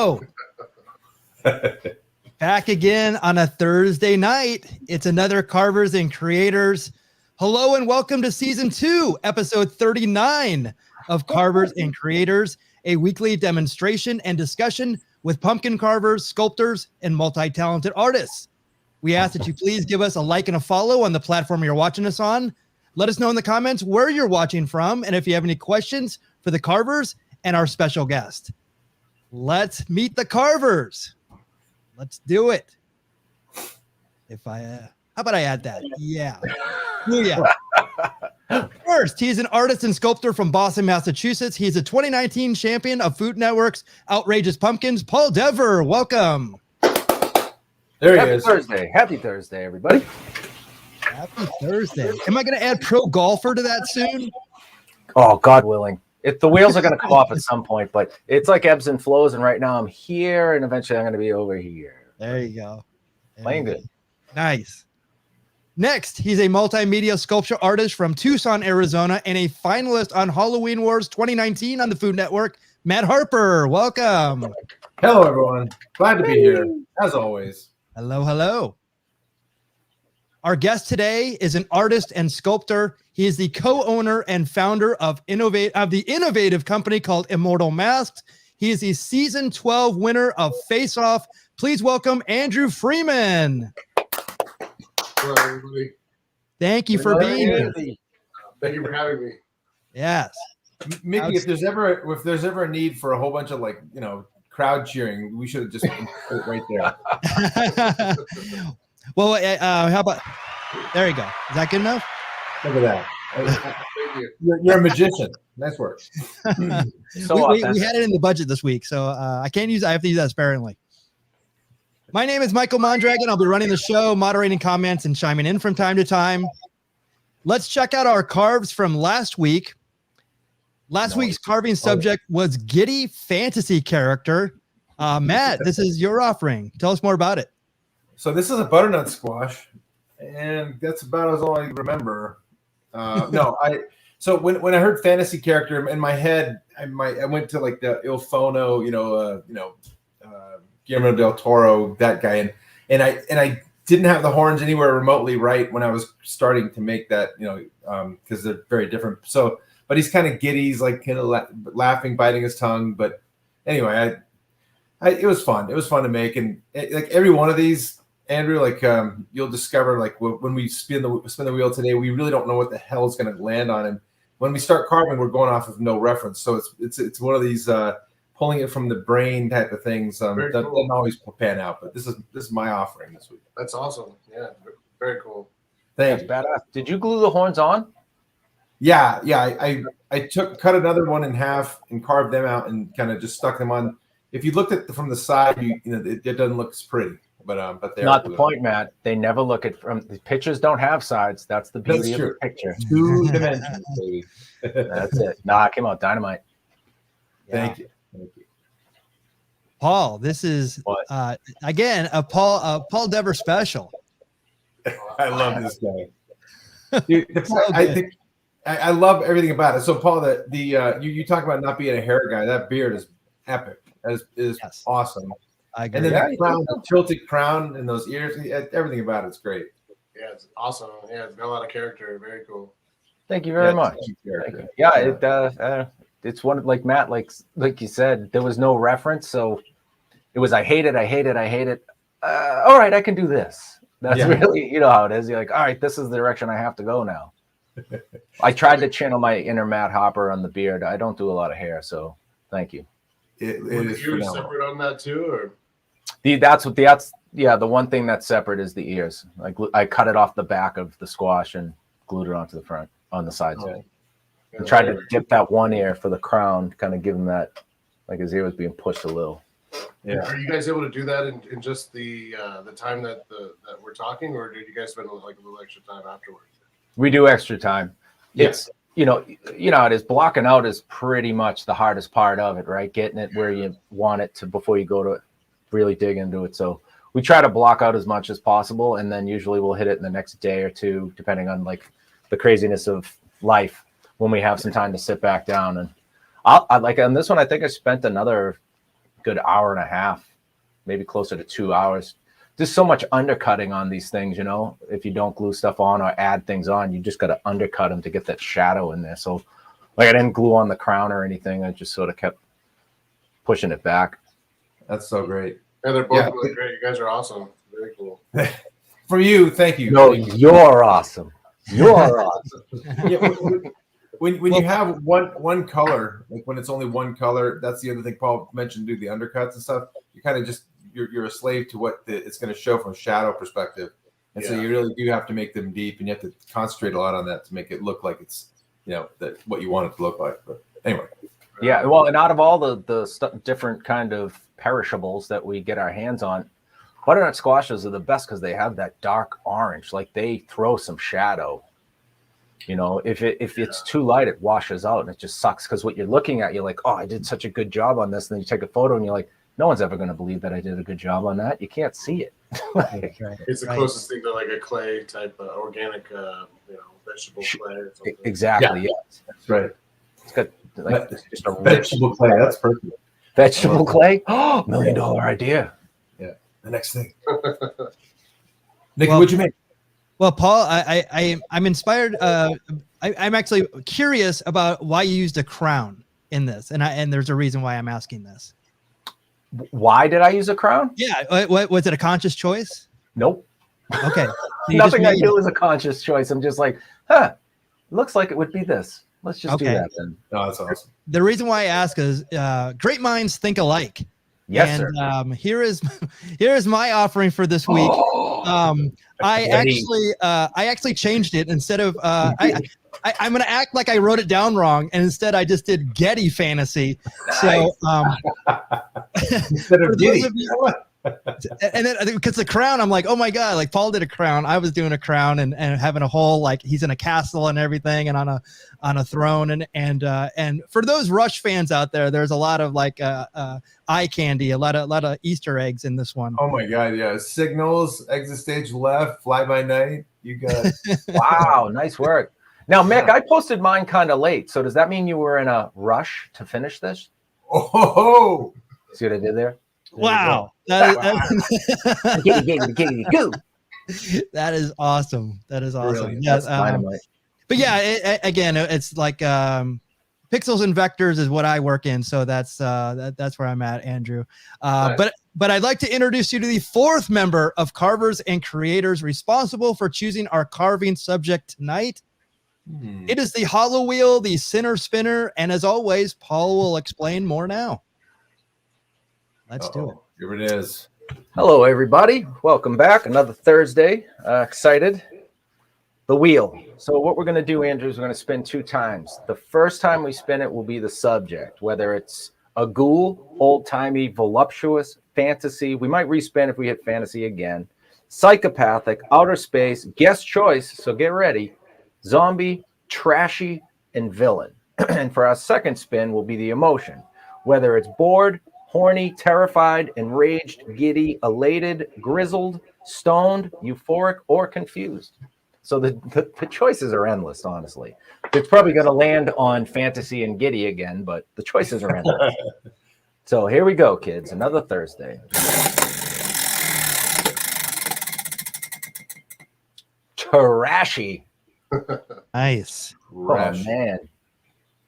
Hello. Back again on a Thursday night. It's another Carvers and Creators. Hello and welcome to season 2, episode 39 of Carvers and Creators, a weekly demonstration and discussion with pumpkin carvers, sculptors, and multi-talented artists. We ask that you please give us a like and a follow on the platform you're watching us on. Let us know in the comments where you're watching from and if you have any questions for the carvers and our special guest. Let's meet the carvers. Let's do it. How about I add that? Yeah. Oh, yeah. First, he's an artist and sculptor from Boston, Massachusetts. He's a 2019 champion of Food Network's Outrageous Pumpkins. Paul Dever, welcome. There he is. Happy Thursday, everybody. Happy Thursday. Am I going to add pro golfer to that soon? Oh, God willing. The wheels are going to come off at some point, but it's like ebbs and flows. And right now I'm here, and eventually I'm going to be over here. There you go. Playing good. Nice. Next, he's a multimedia sculpture artist from Tucson, Arizona, and a finalist on Halloween Wars 2019 on the Food Network. Matt Harper, welcome. Hello, everyone. Glad to be here, as always. Hello, hello. Our guest today is an artist and sculptor. He is the co-owner and founder of the innovative company called Immortal Masks. He is the season 12 winner of Face Off. Please welcome Andrew Freeman. Hello, everybody. Thank you for being here. Thank you for having me. Yes. Mickey, if there's ever a need for a whole bunch of crowd cheering, we should have just put it right there. Well, how about there you go. Is that good enough? Look at that. You're a magician. Nice work. We had it in the budget this week, so I have to use that sparingly. My name is Michael Mondragon. I'll be running the show, moderating comments, and chiming in from time to time. Let's check out our carves from last week. Last week's carving subject was Giddy Fantasy Character. Matt, this is your offering. Tell us more about it. So this is a butternut squash, and that's about all I remember. So when I heard fantasy character in my head, I went to like the Il Fono, Guillermo del Toro, that guy, and I didn't have the horns anywhere remotely right when I was starting to make that, because they're very different. So, but he's kind of giddy, he's like kind of laughing, biting his tongue. But anyway, it was fun. It was fun to make, and like every one of these, Andrew, you'll discover when we spin the wheel today, we really don't know what the hell is going to land on him. When we start carving, we're going off of no reference, so it's one of these pulling it from the brain type of things. That doesn't always pan out, but this is my offering this week. That's awesome. Yeah, very cool. Thanks. Badass. Did you glue the horns on? Yeah. I cut another one in half and carved them out and kind of just stuck them on. If you looked at from the side, it doesn't look as pretty. But they're not the point, Matt. They never look at from the pictures. Don't have sides. That's the beauty of the picture. 2 dimensions, baby. That's it. Nah, it came out dynamite. Yeah. Thank you. Paul, this is again a Paul Dever special. I love this guy. Dude, I love everything about it. So Paul, you talk about not being a hair guy. That beard is epic. That is yes. Awesome. I agree. And then that crown, the tilted crown and those ears, everything about it's great. Yeah, it's awesome. Yeah, it's got a lot of character. Very cool. Thank you very much. Thank you. Yeah, it's one like Matt, like you said, there was no reference, so it was I hate it. All right, I can do this. That's really how it is. You're like, all right, this is the direction I have to go now. I tried to channel my inner Matt Harper on the beard. I don't do a lot of hair, so thank you. It is the ears separate on that too, or the one thing that's separate is the ears. Like I cut it off the back of the squash and glued it onto the front on the sides. And tried to dip that one ear for the crown, kind of give him that, like his ear was being pushed a little. Yeah. Are you guys able to do that in just the time that we're talking, or did you guys spend like a little extra time afterwards? We do extra time. It's it is. Blocking out is pretty much the hardest part of it, right? Getting it where you want it to before you go to really dig into it. So we try to block out as much as possible, and then usually we'll hit it in the next day or two, depending on like the craziness of life, when we have some time to sit back down. And I like on this one, I think I spent another good hour and a half, maybe closer to 2 hours. There's so much undercutting on these things, you know. If you don't glue stuff on or add things on, you just got to undercut them to get that shadow in there. So like I didn't glue on the crown or anything. I just sort of kept pushing it back. That's so great. Yeah, they're both really great. You guys are awesome. Very cool. For you, thank you. No, you're awesome. You're awesome. Yeah, when you have one color, like when it's only one color, that's the other thing Paul mentioned, do the undercuts and stuff. You kind of just you're a slave to what it's going to show from a shadow perspective, and so you really do have to make them deep, and you have to concentrate a lot on that to make it look like it's that what you want it to look like. But anyway, yeah. Well, and out of all the different kind of perishables that we get our hands on, butternut squashes are the best because they have that dark orange. Like they throw some shadow. You know, if it's too light, it washes out and it just sucks because what you're looking at, you're like, oh, I did such a good job on this. And then you take a photo and you're like, no one's ever going to believe that I did a good job on that. You can't see it. It's the closest thing to like a clay type organic, vegetable clay or something. Exactly. Yeah. Yes. That's right. It's got like just a Vegetable clay. That's perfect. Vegetable clay. Oh, $1 million idea. Yeah. The next thing. Nikki, what'd you make? Well, Paul, I'm inspired. I'm actually curious about why you used a crown in this, and there's a reason why I'm asking this. Why did I use a crown? Yeah, what was it? A conscious choice? Nope. Okay. So Nothing I do is a conscious choice. I'm just like, looks like it would be this. Let's just do that then. Oh, that's awesome. The reason why I ask is great minds think alike. Yes, and, sir. Here is my offering for this week. I Getty. actually changed it. Instead of I'm going to act like I wrote it down wrong, and instead I just did Getty fantasy. Nice. So Instead of Getty. And then because the crown, I'm like, oh my god, like Paul did a crown, I was doing a crown and having a whole, like he's in a castle and everything and on a throne and for those Rush fans out there, there's a lot of like eye candy, a lot of Easter eggs in this one. Oh my god, yeah. Signals, exit stage left, fly by night. You got Wow, nice work. Now, Mick, I posted mine kind of late, so does that mean you were in a rush to finish this? Oh, See what I did there? Wow. That That is awesome. That is awesome. Really? Yes. Dynamite. But yeah, again, it's like pixels and vectors is what I work in. So that's where I'm at, Andrew. But I'd like to introduce you to the fourth member of Carvers and Creators responsible for choosing our carving subject tonight. It is the hollow wheel, the center spinner. And as always, Paul will explain more now. Let's do it. Here it is. Hello, everybody. Welcome back. Another Thursday. Excited. The wheel. So what we're going to do, Andrew, is we're going to spin 2 times. The first time we spin it will be the subject, whether it's a ghoul, old-timey, voluptuous, fantasy. We might respin if we hit fantasy again. Psychopathic, outer space, guest choice, so get ready. Zombie, trashy, and villain. And for our second spin will be the emotion, whether it's bored, horny, terrified, enraged, giddy, elated, grizzled, stoned, euphoric, or confused. So the choices are endless, honestly. It's probably going to land on fantasy and giddy again, but the choices are endless. So here we go, kids. Another Thursday. Trashy. Nice. Oh, man.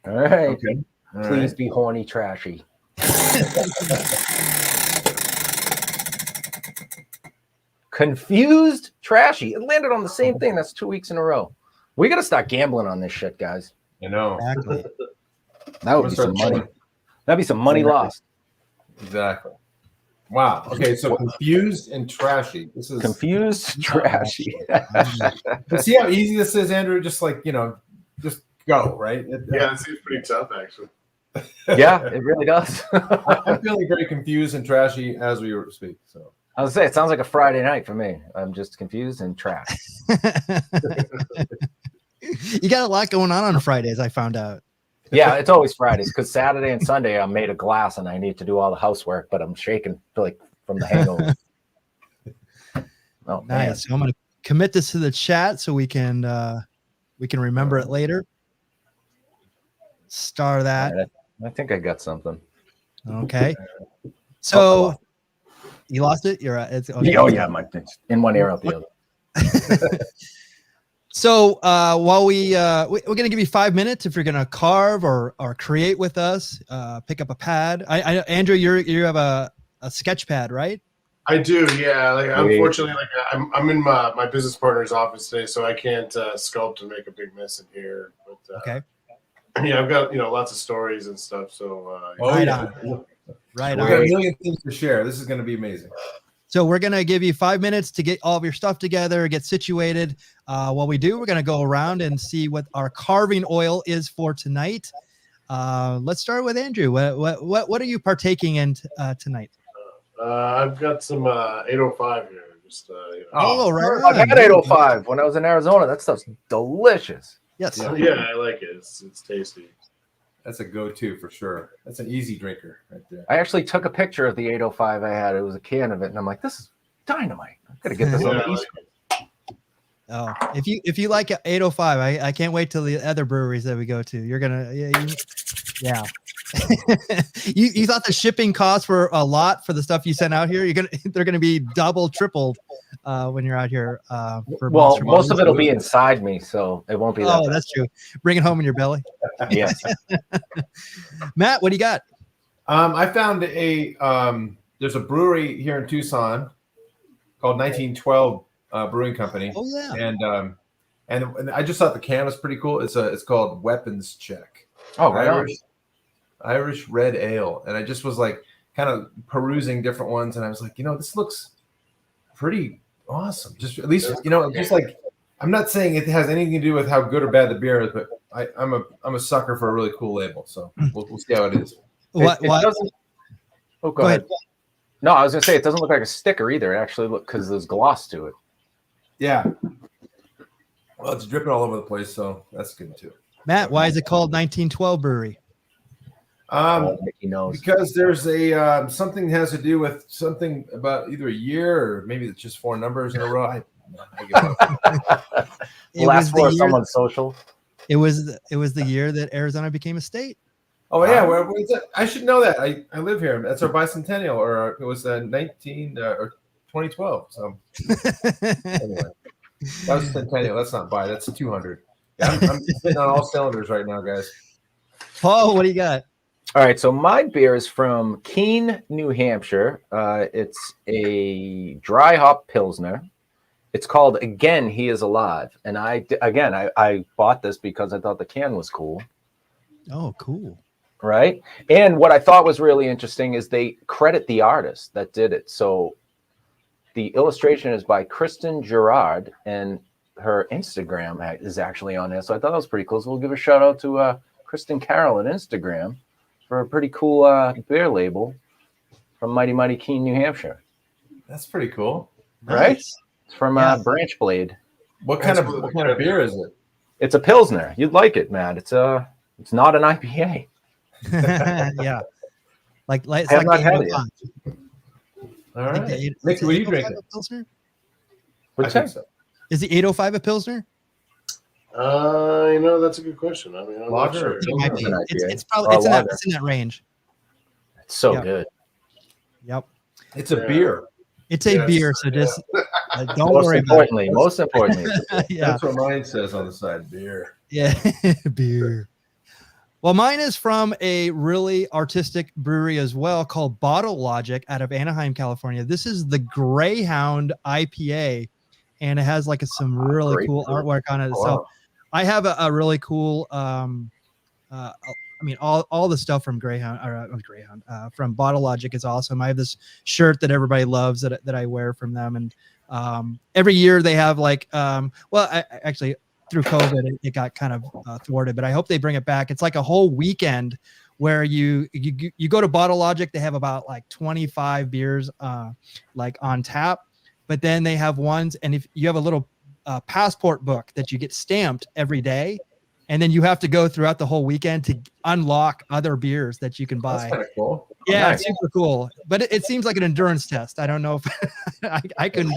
All right. Okay. All Please right. be horny, trashy. Confused, trashy. It landed on the same thing. That's 2 weeks in a row. We got to start gambling on this shit, guys. I know. Exactly. That would be some money. That'd be some money lost. Exactly. Wow. Okay, so confused and trashy. This is Confused, trashy. But see how easy this is, Andrew? Just like, just go, right? Yeah, it seems pretty tough, actually. Yeah, it really does. I'm feeling very confused and trashy as we speak. So I was say it sounds like a Friday night for me. I'm just confused and trash. You got a lot going on Fridays, I found out. Yeah, it's always Fridays because Saturday and Sunday I'm made of glass and I need to do all the housework, but I'm shaking like from the hangover. Oh, man. Nice. So I'm going to commit this to the chat so we can remember it later. Star that. I think I got something. Okay. So you lost it. You're it's okay. Oh yeah, my in one ear out the other. So while we're gonna give you 5 minutes if you're gonna carve or create with us, pick up a pad. I Andrew, you have a sketch pad, right? I do, yeah. Like unfortunately, like I'm in my business partner's office today, so I can't sculpt and make a big mess in here. But Okay. yeah, I've got lots of stories and stuff. So Right yeah. on. Right We on. got a million things to share. This is going to be amazing. So we're going to give you 5 minutes to get all of your stuff together, get situated. While we do, we're going to go around and see what our carving oil is for tonight. Let's start with Andrew. What are you partaking in tonight? I've got some 805 here. Just Oh, right. I've had 805 when I was in Arizona. That stuff's delicious. Yes. yeah, I like it. It's tasty. That's a go-to for sure. That's an easy drinker right there. I actually took a picture of the 805 I had. It was a can of it, and I'm like, this is dynamite. I'm gonna get this on the East Coast. Oh, if you like 805, I can't wait till the other breweries that we go to. You're gonna yeah. you thought the shipping costs were a lot for the stuff you sent out here. They're gonna be double, tripled when you're out here. Well, most of it'll be inside me, so it won't be that. Oh, that's true. Bring it home in your belly. Yes. Matt, what do you got? I found there's a brewery here in Tucson called 1912 Brewing Company. Oh yeah. And I just thought the can was pretty cool. It's called Weapons Check. Oh, right. Irish red ale. And I just was like kind of perusing different ones, and I was like, this looks pretty awesome. Just at least, just like, I'm not saying it has anything to do with how good or bad the beer is, but I'm a sucker for a really cool label. So we'll see how it is. What? Go ahead. No, I was gonna say it doesn't look like a sticker either. It actually because there's gloss to it. Yeah. Well, it's dripping all over the place, so that's good too. Matt, why is it called 1912 Brewery? Mickey knows. Because there's a something has to do with something about either a year or maybe it's just 4 numbers in a row. I give up. Last four of someone's social. It was the year that Arizona became a state. Oh yeah, where's that? I should know that. I live here. That's our bicentennial, or it was 2012. So anyway, that was centennial. That's not bi. That's 200. Yeah, I'm hitting on all cylinders right now, guys. Paul, what do you got? All right, so my beer is from Keene, New Hampshire. It's a dry hop pilsner. It's called Again, He Is Alive. And I bought this because I thought the can was cool. Oh, cool. Right. And what I thought was really interesting is they credit the artist that did it. So the illustration is by Kristen Gerard, and her Instagram is actually on there. So I thought that was pretty cool. So we'll give a shout out to Kristen Carroll on Instagram for a pretty cool beer label from Mighty Mighty Keene, New Hampshire. That's pretty cool. Right? It's from Branch Blade. What kind of beer is it? It's a Pilsner. You'd like it, Matt. It's not an IPA. Yeah. Like I have not had it. All right. Mickey, what are you drinking? Pilsner? What's that? So. Is the 805 a Pilsner? That's a good question. I mean, I'm not sure. It might be. It's probably it's in that range. It's so good. Yep. It's a beer. It's a beer, so just don't worry about it. Most importantly. Yeah. That's what mine says on the side, beer. Yeah, beer. Well, mine is from a really artistic brewery as well called Bottle Logic out of Anaheim, California. This is the Greyhound IPA, and it has like some really cool artwork on it. Wow. So I have a really cool, all the stuff from from Bottle Logic is awesome. I have this shirt that everybody loves that I wear from them. And every year they have actually through COVID, it got kind of thwarted, but I hope they bring it back. It's like a whole weekend where you go to Bottle Logic. They have about like 25 beers like on tap, but then they have ones. And if you have a little passport book that you get stamped every day, and then you have to go throughout the whole weekend to unlock other beers that you can buy. That's kind of cool. Yeah, Nice. It's super cool. But it seems like an endurance test. I don't know if I can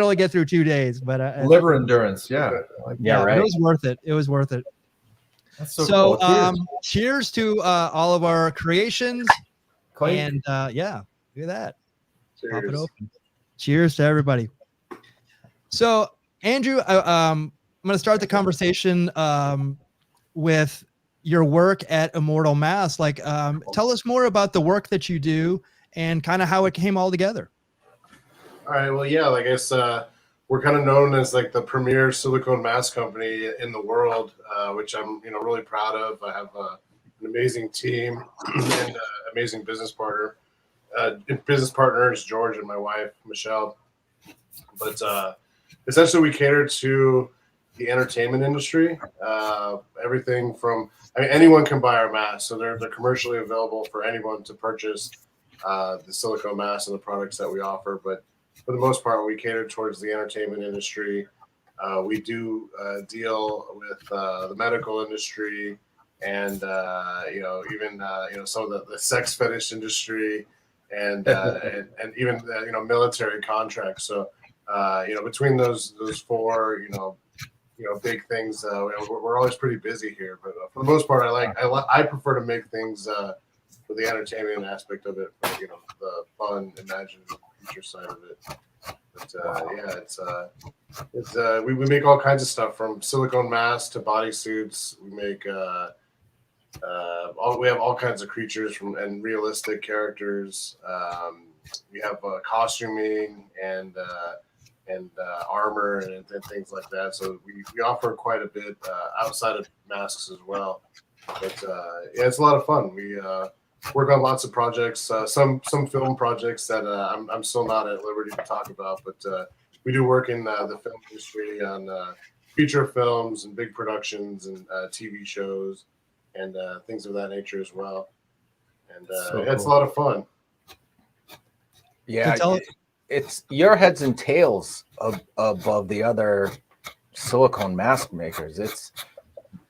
only get through 2 days, but liver endurance. Yeah. Yeah, right. It was worth it. It was worth it. That's so cool. Cheers to all of our creations. Clink. And Look at that. Cheers. Pop it open. Cheers to everybody. So, Andrew, I'm going to start the conversation with your work at Immortal Masks. Like, tell us more about the work that you do and kind of how it came all together. All right. Well, yeah, like I guess we're kind of known as like the premier silicone mask company in the world, which I'm really proud of. I have an amazing team and amazing business partner. Business partners George and my wife Michelle. But essentially, we cater to the entertainment industry. Everything from anyone can buy our masks, so they're commercially available for anyone to purchase the silicone masks and the products that we offer. But for the most part, we cater towards the entertainment industry. We do deal with the medical industry and even some of the sex fetish industry and even military contracts. So between those four big things, we're always pretty busy here. But for the most part, I prefer to make things for the entertainment aspect of it, for, the fun, imaginative future side of it. But we make all kinds of stuff from silicone masks to bodysuits. We make we have all kinds of creatures and realistic characters. We have costuming and armor and things like that. So we offer quite a bit outside of masks as well. But it's a lot of fun. We work on lots of projects, some film projects that I'm still not at liberty to talk about, but we do work in the film industry on feature films and big productions and TV shows and things of that nature as well. And it's a lot of fun. Yeah, it's your heads and tails above the other silicone mask makers.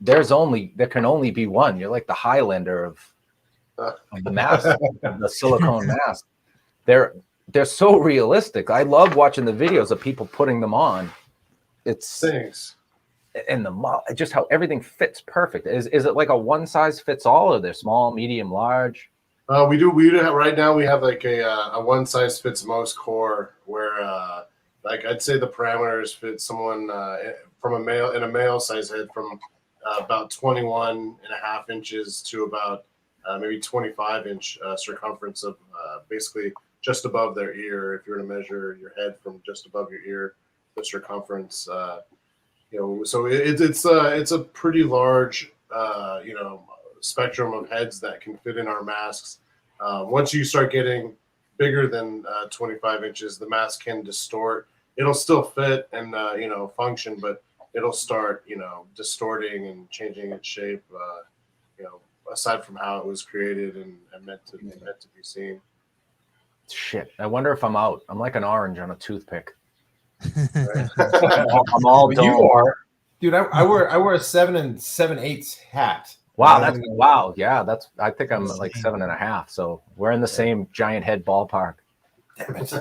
There can only be one. You're like the Highlander of the mask, of the silicone mask. They're so realistic. I love watching the videos of people putting them on. It's Thanks. And just how everything fits perfect. Is it like a one size fits all, or they're small, medium, large? We do have, right now we have like a one size fits most core where like I'd say the parameters fit someone from a male size head from about 21.5 inches to about maybe 25-inch circumference of basically just above their ear. If you were to measure your head from just above your ear, the circumference, so it's a pretty large spectrum of heads that can fit in our masks. Once you start getting bigger than 25 inches, the mask can distort. It'll still fit and function, but it'll start distorting and changing its shape. Aside from how it was created and meant to be seen. Shit, I wonder if I'm out. I'm like an orange on a toothpick. Right? I'm all dome. You are, dude. I wear a 7 7/8 hat. Wow. Yeah, I think I'm like 7.5. So we're in the same giant head ballpark. Damn it.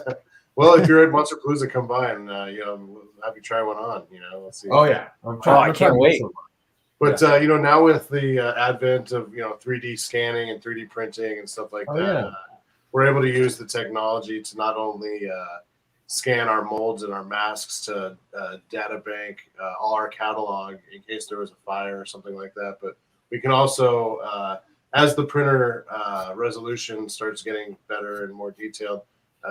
Well, if you're at Monsterpalooza, come by and we'll have you try one on. Let's see. Oh yeah, I can't wait. But now with the advent of 3D scanning and 3D printing and stuff like that, we're able to use the technology to not only scan our molds and our masks to data bank all our catalog in case there was a fire or something like that, but we can also, as the printer resolution starts getting better and more detailed,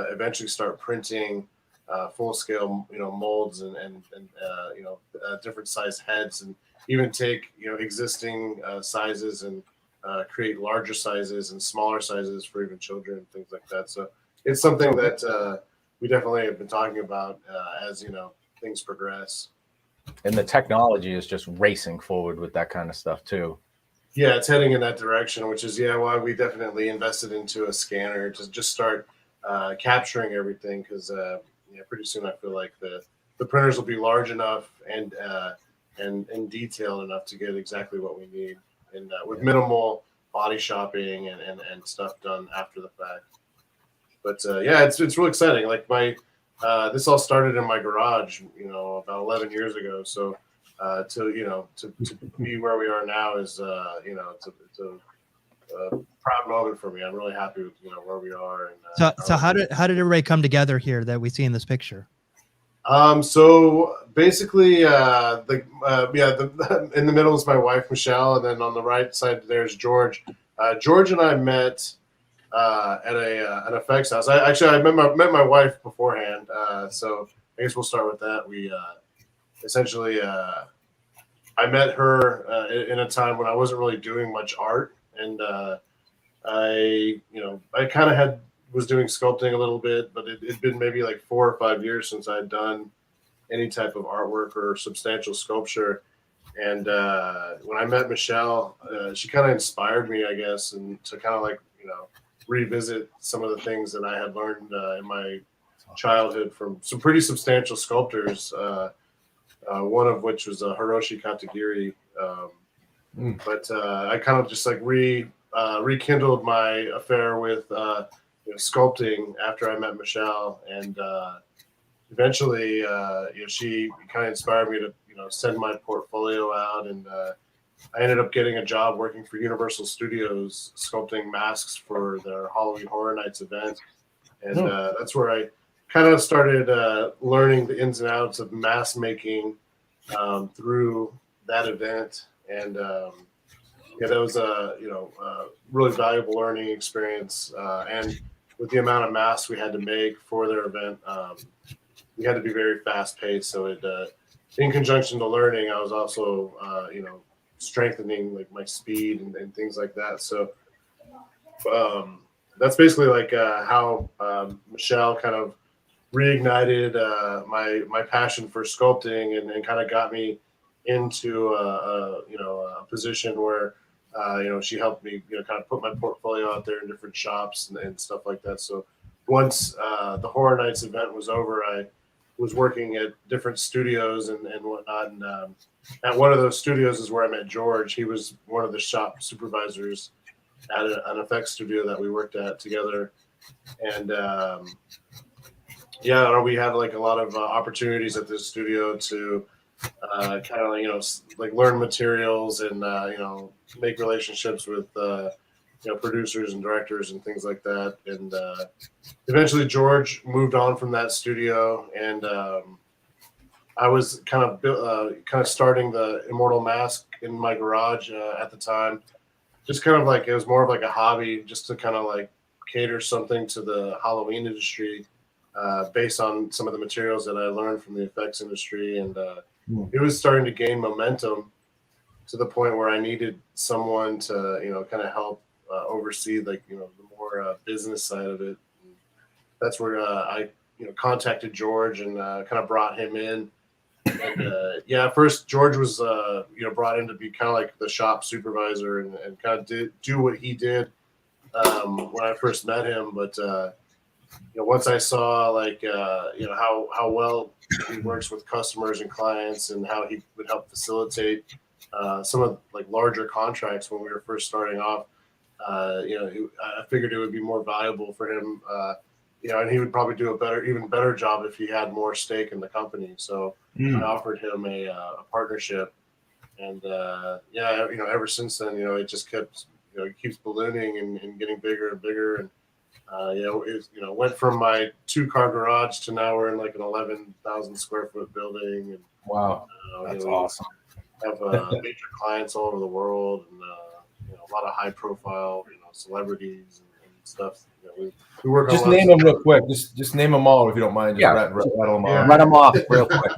eventually start printing full-scale molds and different size heads, and even take existing sizes and create larger sizes and smaller sizes for even children and things like that. So it's something that we definitely have been talking about as things progress. And the technology is just racing forward with that kind of stuff too. Yeah, it's heading in that direction, which is why we definitely invested into a scanner to just start capturing everything, because pretty soon I feel like the printers will be large enough and detailed enough to get exactly what we need, and with minimal body shopping and stuff done after the fact. But it's really exciting. Like this all started in my garage, about 11 years ago. So to be where we are now is it's a proud moment for me. I'm really happy with where we are. And so how did everybody come together here that we see in this picture? So basically, in the middle is my wife Michelle, and then on the right side there's George. George and I met at an effects house. I met my wife beforehand. So I guess we'll start with that. We essentially I met her in a time when I wasn't really doing much art, and I kind of was doing sculpting a little bit, but it'd been maybe like 4 or 5 years since I'd done any type of artwork or substantial sculpture. And when I met Michelle, she kind of inspired me, I guess, and to kind of like revisit some of the things that I had learned in my childhood from some pretty substantial sculptors. One of which was Hiroshi Katagiri. But I kind of just like rekindled my affair with sculpting after I met Michelle, and eventually she kind of inspired me to send my portfolio out, and I ended up getting a job working for Universal Studios sculpting masks for their Halloween Horror Nights event, and that's where I kind of started learning the ins and outs of mask making through that event. And that was a really valuable learning experience. And with the amount of masks we had to make for their event, we had to be very fast paced. So it, in conjunction to learning, I was also strengthening like my speed and things like that. So that's basically like how Michelle kind of reignited my passion for sculpting, and kind of got me into a position where she helped me kind of put my portfolio out there in different shops and stuff like that. So once the Horror Nights event was over, I was working at different studios and whatnot, and at one of those studios is where I met George. He was one of the shop supervisors at an effects studio that we worked at together, and we had like a lot of opportunities at this studio to kind of like learn materials and make relationships with producers and directors and things like that. And eventually George moved on from that studio, and I was kind of starting the Immortal Mask in my garage at the time. Just kind of like, it was more of like a hobby, just to kind of like cater something to the Halloween industry based on some of the materials that I learned from the effects industry. And it was starting to gain momentum to the point where I needed someone to, kind of help oversee like, the more business side of it. And that's where I, contacted George and kind of brought him in. And at first George was, brought in to be kind of like the shop supervisor and kind of do what he did when I first met him. But, once I saw like, how well he works with customers and clients, and how he would help facilitate some of like larger contracts when we were first starting off, I figured it would be more valuable for him, and he would probably do even better job if he had more stake in the company. So I offered him a partnership, and ever since then, it just kept, it keeps ballooning and getting bigger and bigger. And it went from my 2-car garage to now we're in like an 11,000 square foot building. And wow, that's awesome. Have major clients all over the world, and a lot of high profile celebrities and stuff. We work. Just name them real quick. Just name them all if you don't mind. Just rattle them off. Run them off real quick.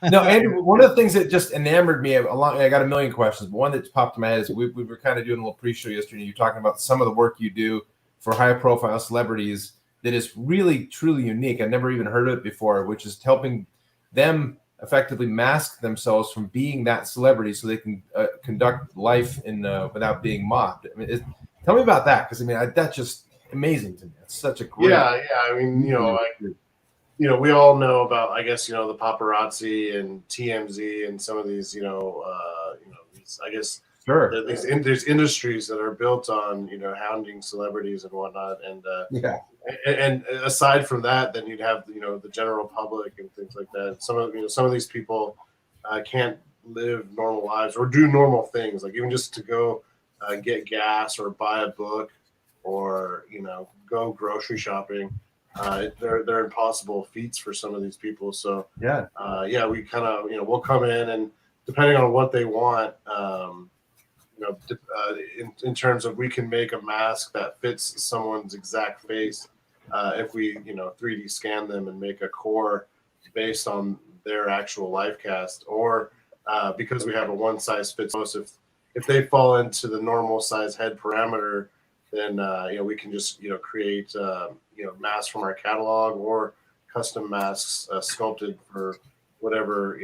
No, Andrew, one of the things that just enamored me, I got a million questions, but one that popped in my head is we were kind of doing a little pre-show yesterday. You're talking about some of the work you do for high-profile celebrities that is really, truly unique. I've never even heard of it before, which is helping them effectively mask themselves from being that celebrity so they can conduct life without being mobbed. I mean, tell me about that, because I mean, that's just amazing to me. It's such a great. Yeah. I mean, we all know about, I guess, the paparazzi and TMZ and some of these, these, I guess, sure, there's industries that are built on, hounding celebrities and whatnot. And and aside from that, then you'd have, the general public and things like that. Some of these people can't live normal lives or do normal things, like even just to go get gas or buy a book or go grocery shopping. They're impossible feats for some of these people. So Yeah. We kind of we'll come in, and depending on what they want, in terms of, we can make a mask that fits someone's exact face if we 3D scan them and make a core based on their actual life cast, or because we have a one size fits most. If they fall into the normal size head parameter, then we can just create masks from our catalog, or custom masks sculpted for whatever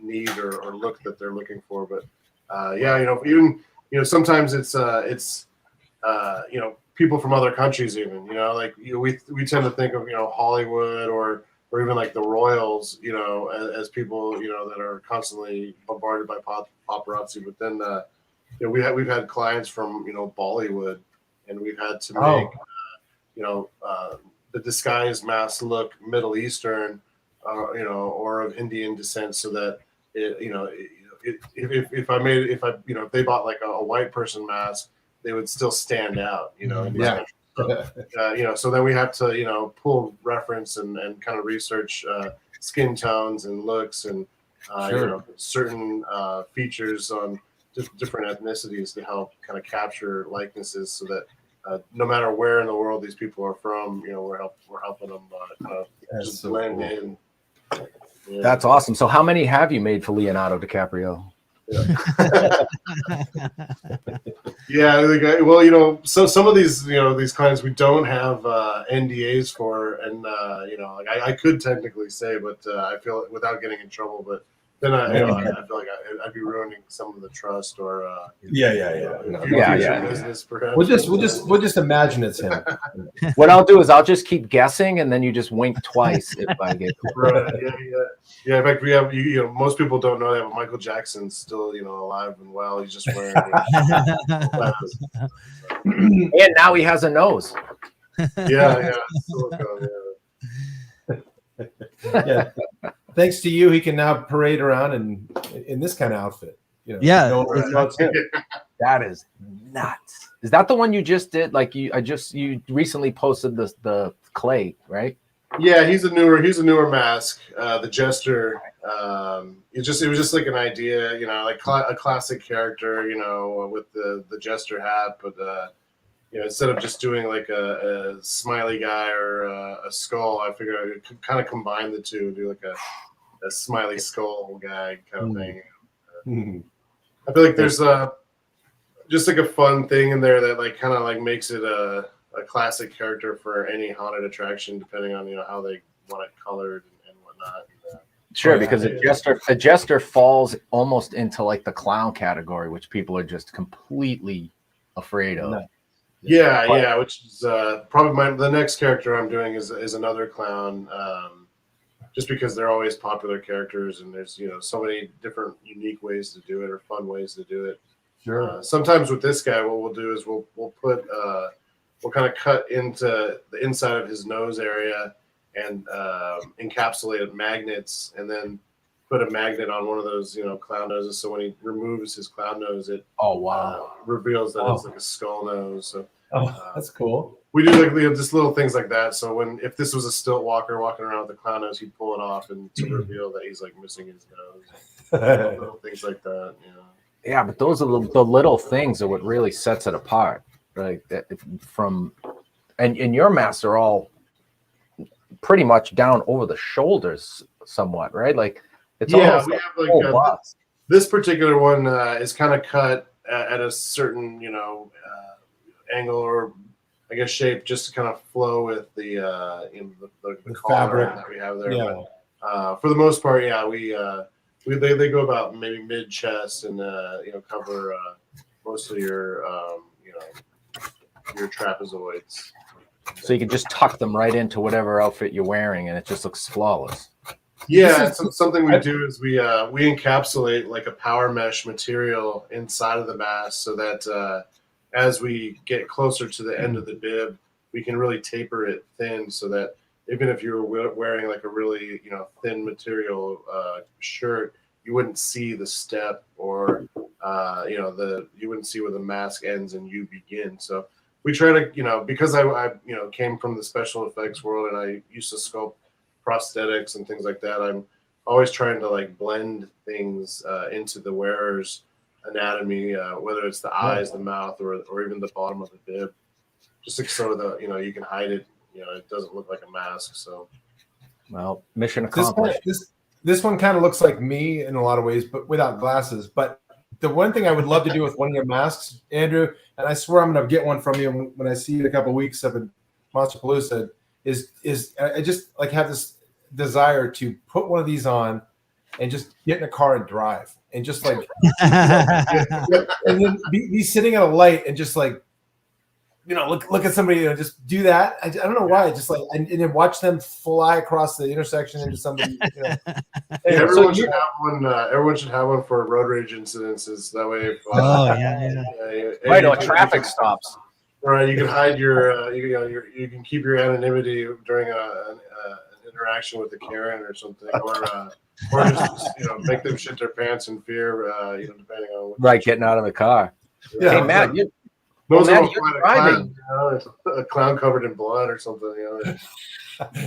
need or look that they're looking for. But even sometimes it's people from other countries, even we tend to think of Hollywood or even like the royals as people that are constantly bombarded by paparazzi. But then we've had clients from Bollywood, and we've had to make the disguised mask look Middle Eastern or of Indian descent, so that if they bought like a white person mask, they would still stand out in these countries. So then we have to pull reference and kind of research skin tones and looks and certain features on different ethnicities to help kind of capture likenesses, so that no matter where in the world these people are from, we're helping them kind of just blend in. Yeah. That's awesome. So how many have you made for Leonardo DiCaprio? So some of these these clients we don't have NDAs for, and I could technically say, but I feel, without getting in trouble, but then I feel like I'd be ruining some of the trust or business perhaps. We'll just imagine it's him. What I'll do is I'll just keep guessing, and then you just wink twice if I get right. Yeah. In fact, we have most people don't know that, but Michael Jackson's still alive and well. He's just wearing and now he has a nose. Silicone, yeah. Thanks to you, he can now parade around in this kind of outfit. That is nuts. Is that the one you just did? Like you recently posted the clay, right? Yeah, he's a newer mask. The Jester. It was just like an idea, like a classic character, with the Jester hat, but instead of just doing like a smiley guy or a skull, I figured I could kind of combine the two, do like a smiley skull guy kind of thing. I feel like there's just like a fun thing in there that like kind of like makes it a classic character for any haunted attraction, depending on how they want it colored and whatnot. Sure, because a jester falls almost into like the clown category, which people are just completely afraid of. Yeah, which is probably the next character I'm doing is another clown, just because they're always popular characters, and there's so many different unique ways to do it or fun ways to do it. Sure. Sometimes with this guy, what we'll do is we'll put we'll kind of cut into the inside of his nose area and encapsulate magnets, and then put a magnet on one of those clown noses, so when he removes his clown nose, it reveals that it's like a skull nose. So that's cool. we do like just little things like that. So if this was a stilt walker walking around with a clown nose, he'd pull it off and to reveal that he's like missing his nose. Little things like that. Yeah, but those are the little things that what really sets it apart, right? And your masks are all pretty much down over the shoulders, somewhat, right? Like it's almost we have like this particular one is kind of cut at a certain angle or I guess shape, just to kind of flow with the fabric that we have there. Yeah. But, for the most part, they go about maybe mid chest and cover most of your your trapezoids. So you can just tuck them right into whatever outfit you're wearing, and it just looks flawless. Yeah, something we do is we encapsulate like a power mesh material inside of the mask, so that as we get closer to the end of the bib, we can really taper it thin, so that even if you were wearing like a really thin material shirt, you wouldn't see the step or you wouldn't see where the mask ends and you begin. So we try to, because I came from the special effects world and I used to sculpt prosthetics and things like that. I'm always trying to like blend things into the wearer's anatomy, whether it's the eyes, the mouth, or even the bottom of the bib, just so that you can hide it. It doesn't look like a mask. So, well, mission accomplished. This one kind of looks like me in a lot of ways, but without glasses. But the one thing I would love to do with one of your masks, Andrew, and I swear I'm going to get one from you when I see you in a couple of weeks up in Monsterpalooza, is I just like have this desire to put one of these on and just get in a car and drive and just like and then be sitting at a light and just like look at somebody and just do that. I don't know why. Just like and then watch them fly across the intersection into somebody. Everyone should have one. Everyone should have one for road rage incidences. That way, right, or traffic stops. Right, you can hide you can keep your anonymity during an interaction with a Karen or something, or just make them shit their pants in fear. Depending on getting out of the car. Yeah, hey Matt, you're driving. A clown covered in blood or something.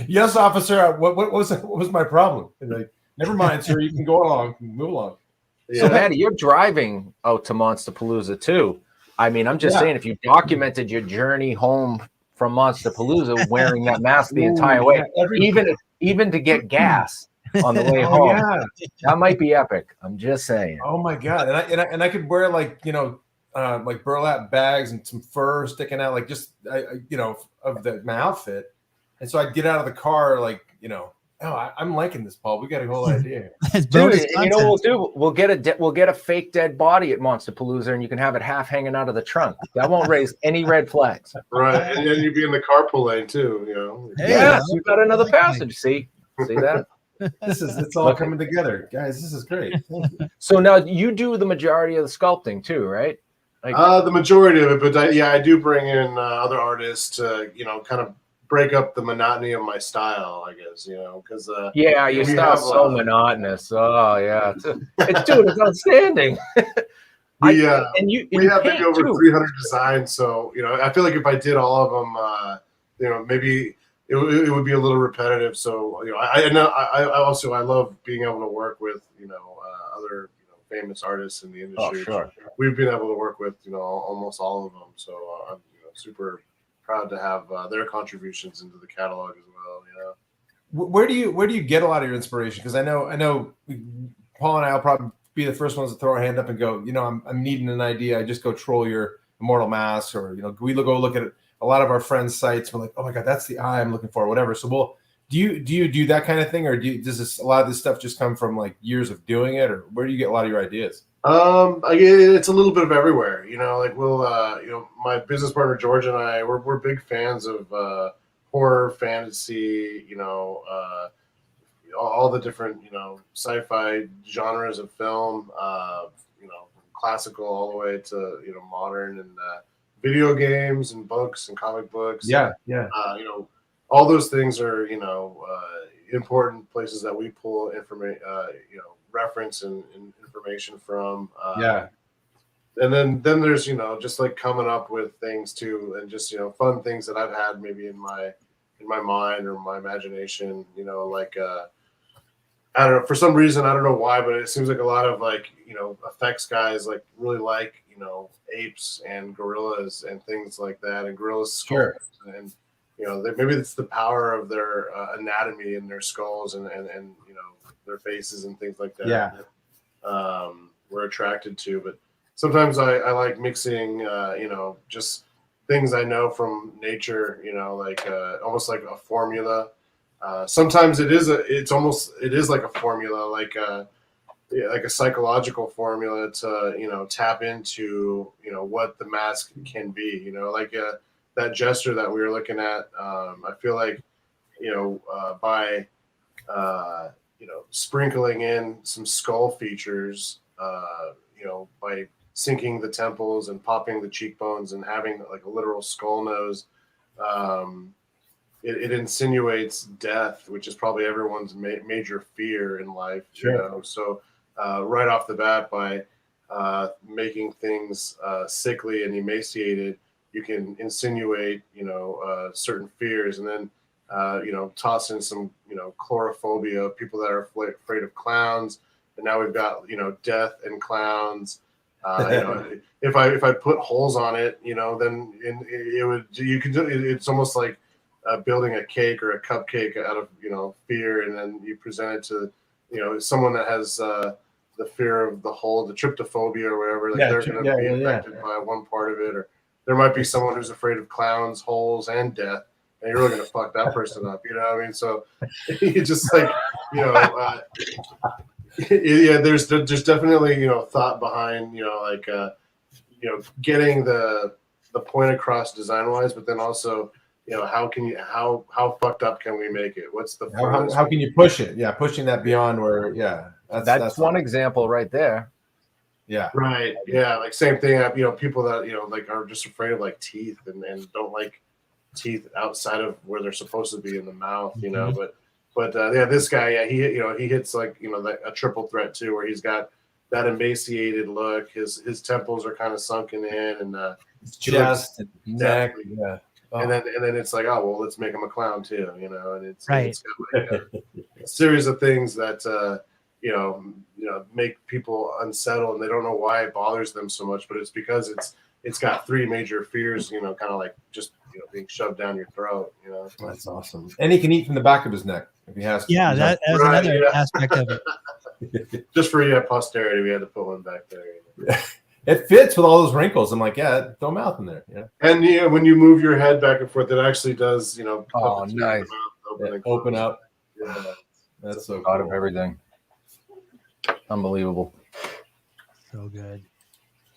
Yes, officer. What was my problem? And like, never mind, sir. You can go along. Move along. Yeah. So, Maddie, you're driving out to Monsterpalooza too. I mean, I'm just saying, if you documented your journey home from Monsterpalooza wearing that mask the entire way, even to get gas on the way home, that might be epic. I'm just saying. Oh my god! And I could wear like burlap bags and some fur sticking out, like just of my outfit. And so I'd get out of the car like I'm liking this, Paul. We got a whole idea. Dude, you know what we'll do? We'll get a fake dead body at Monsterpalooza, and you can have it half hanging out of the trunk. That won't raise any red flags. Right, and then you'd be in the carpool lane too. Yes, you got another passage. See that? It's all coming together, guys. This is great. So now you do the majority of the sculpting too, right? The majority of it, but I do bring in other artists to kind of break up the monotony of my style, I guess, because your style's so monotonous. Oh yeah, it's outstanding. We have maybe over 300 designs, so I feel like if I did all of them, maybe it would be a little repetitive. So I love being able to work with other famous artists in the industry. Oh, sure. We've been able to work with almost all of them, so I'm super proud to have their contributions into the catalog as well. Where do you get a lot of your inspiration? Because I know Paul and I will probably be the first ones to throw our hand up and go, I'm needing an idea. I just go troll your Immortal Masks, or we go look at a lot of our friends' sites. We're like, oh my god, that's the eye I'm looking for, or whatever. So do you do that kind of thing, or does a lot of this stuff just come from like years of doing it, or where do you get a lot of your ideas? It's a little bit of everywhere. My business partner George and I, we're big fans of horror, fantasy, all the different sci-fi genres of film, classical all the way to modern, and video games and books and comic books. All those things are important places that we pull information, reference and information from. And then there's just like coming up with things too, and just fun things that I've had maybe in my mind or my imagination. I don't know, for some reason, I don't know why, but it seems like a lot of effects guys really like apes and gorillas and things like that, and gorillas skulls, and maybe it's the power of their anatomy and their skulls and their faces and things like that. We're attracted to, but sometimes I like mixing just things I know from nature, almost like a formula. Sometimes it is like a formula, like a psychological formula to tap into what the mask can be, that gesture that we were looking at. I feel like by sprinkling in some skull features, by sinking the temples and popping the cheekbones and having like a literal skull nose, it insinuates death, which is probably everyone's major fear in life. So right off the bat, by making things sickly and emaciated, you can insinuate, certain fears, and then, toss in some, chlorophobia, people that are afraid of clowns. And now we've got, death and clowns. If I put holes on it, then you can do it's almost like building a cake or a cupcake out of, fear. And then you present it to, someone that has, the fear of the hole, the tryptophobia or whatever, like they're going to be affected by one part of it. Or there might be someone who's afraid of clowns, holes, and death, and you're really going to fuck that person up. You know what I mean? So you just like, there's definitely, thought behind, getting the point across design wise, but then also, how fucked up can we make it? What's the how can you push it? Yeah, pushing that beyond where that's one example right there. Yeah. Right. Yeah. Like same thing. People that like are just afraid of like teeth and don't like teeth outside of where they're supposed to be in the mouth. But this guy, he hits like like a triple threat too, where he's got that emaciated look. His temples are kind of sunken in, and his chest and neck. Yeah. Oh. And then it's like, oh well, let's make him a clown too, and it's right. It's got like a series of things that make people unsettled, and they don't know why it bothers them so much, but it's because it's got three major fears, kind of like just being shoved down your throat. That's awesome. And he can eat from the back of his neck if he has to. Yeah, that's another aspect of it. Just for posterity, we had to put one back there. Yeah. It fits with all those wrinkles. I'm like, yeah, throw mouth in there. Yeah. And when you move your head back and forth, it actually does, oh, nice. Open up. Yeah. That's so out of everything. Unbelievable. So good.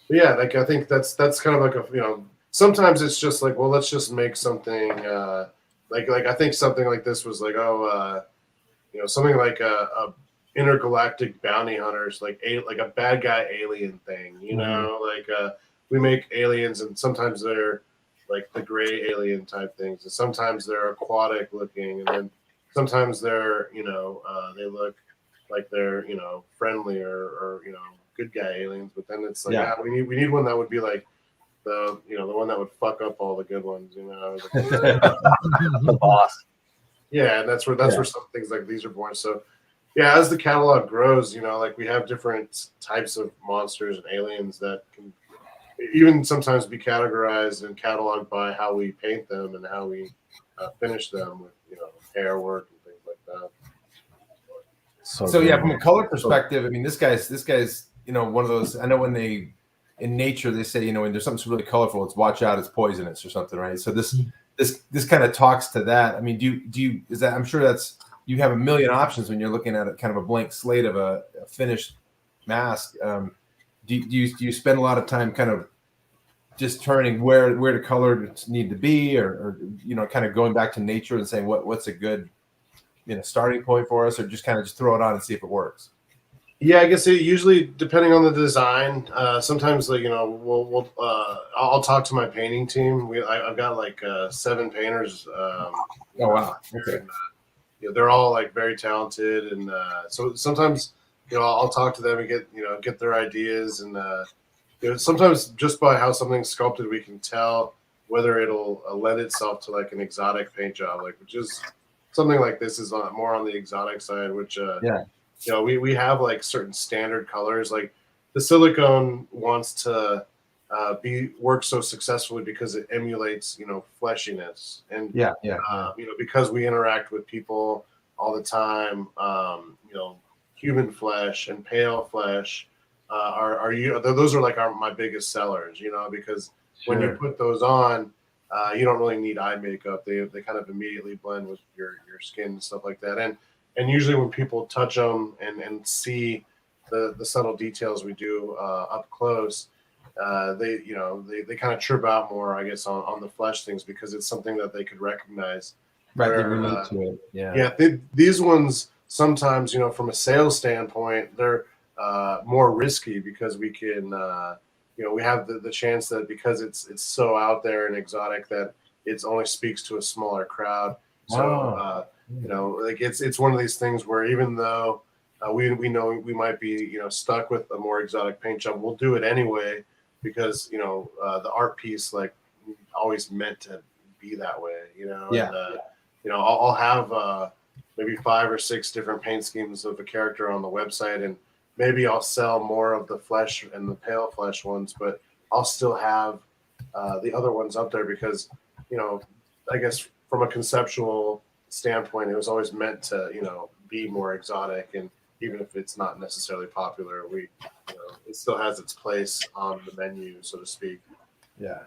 But yeah, like I think that's kind of like a sometimes it's just like, well, let's just make something like I think something like this was like, something like a intergalactic bounty hunters, like a bad guy alien thing, like we make aliens, and sometimes they're like the gray alien type things, and sometimes they're aquatic looking, and then sometimes they're they look like they're friendly or good guy aliens, but then it's like we need one that would be like the the one that would fuck up all the good ones, the boss. Yeah, and that's where some things like these are born. So yeah, as the catalog grows, like we have different types of monsters and aliens that can even sometimes be categorized and cataloged by how we paint them and how we finish them with hair work and things like that. So yeah, from a color perspective, I mean, this guy's one of those. I know when in nature they say when there's something really colorful, it's watch out, it's poisonous or something, right? So this kind of talks to that. I mean, do you is that? I'm sure that's. You have a million options when you're looking at a kind of a blank slate of a finished mask. Do you spend a lot of time kind of just turning where the colors need to be, or kind of going back to nature and saying what's a good starting point for us, or just kind of just throw it on and see if it works? Yeah, I guess it usually depending on the design. Sometimes like I'll talk to my painting team. I've got like 7 painters. Oh wow! Okay. And, they're all like very talented, and so sometimes I'll talk to them and get their ideas, and sometimes just by how something's sculpted we can tell whether it'll lend itself to like an exotic paint job, like which is something like this is more on the exotic side, which we have like certain standard colors, like the silicone wants to work so successfully because it emulates fleshiness, and because we interact with people all the time, human flesh and pale flesh those are like my biggest sellers, because when you put those on, you don't really need eye makeup. They kind of immediately blend with your skin and stuff like that, and usually when people touch them and see the subtle details we do up close, they kind of trip out more, I guess, on the flesh things because it's something that they could recognize. Right, they relate to it. Yeah. These ones sometimes, from a sales standpoint, they're more risky because we can, we have the chance that because it's so out there and exotic that it only speaks to a smaller crowd. So, like it's one of these things where even though we know we might be stuck with a more exotic paint job, we'll do it anyway because the art piece like always meant to be that way. Yeah. And, I'll have maybe 5 or 6 different paint schemes of a character on the website, and maybe I'll sell more of the flesh and the pale flesh ones, but I'll still have the other ones up there because, I guess from a conceptual standpoint, it was always meant to, be more exotic. And even if it's not necessarily popular, it still has its place on the menu, so to speak. Yeah.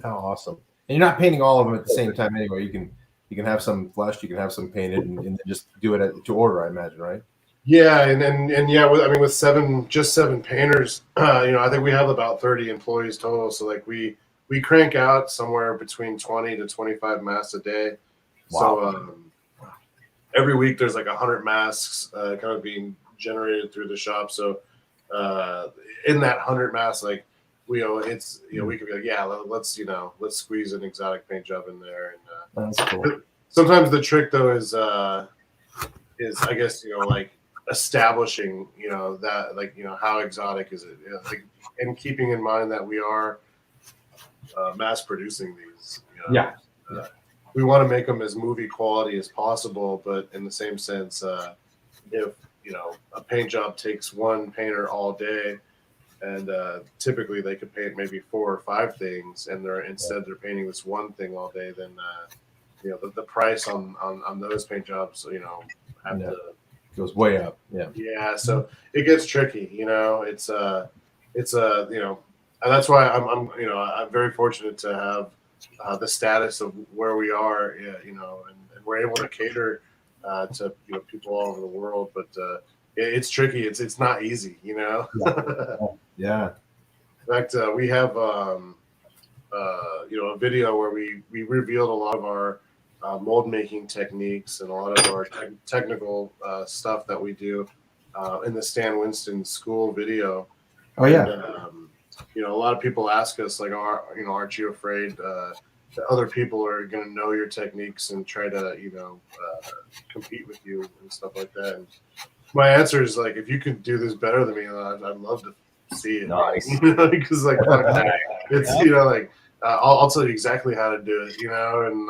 How awesome. And you're not painting all of them at the same time anyway. You can have some fleshed, you can have some painted, and then just do it to order, I imagine, right? Yeah, and yeah, with 7 painters, I think we have about 30 employees total. So like we crank out somewhere between 20 to 25 masks a day. Wow. So every week there's like 100 masks kind of being generated through the shop. So in that 100 masks, like we could be like, yeah, let's squeeze an exotic paint job in there. And That's cool. sometimes the trick though is I guess like establishing that like how exotic is it, like, and keeping in mind that we are mass producing these. Yeah. We want to make them as movie quality as possible, but in the same sense, if a paint job takes one painter all day, and typically they could paint maybe 4 or 5 things, and they're painting this one thing all day, then the price on those paint jobs goes way up. Yeah, so it gets tricky. It's and that's why I'm very fortunate to have the status of where we are, and we're able to cater to people all over the world, but it's tricky. It's not easy, Yeah. In fact, we have a video where we revealed a lot of our mold making techniques and a lot of our technical stuff that we do in the Stan Winston school video. Oh yeah. And, a lot of people ask us like, aren't you afraid that other people are going to know your techniques and try to compete with you and stuff like that? And my answer is like, if you could do this better than me, I'd love to see it. Nice. Because like it's like I'll tell you exactly how to do it, and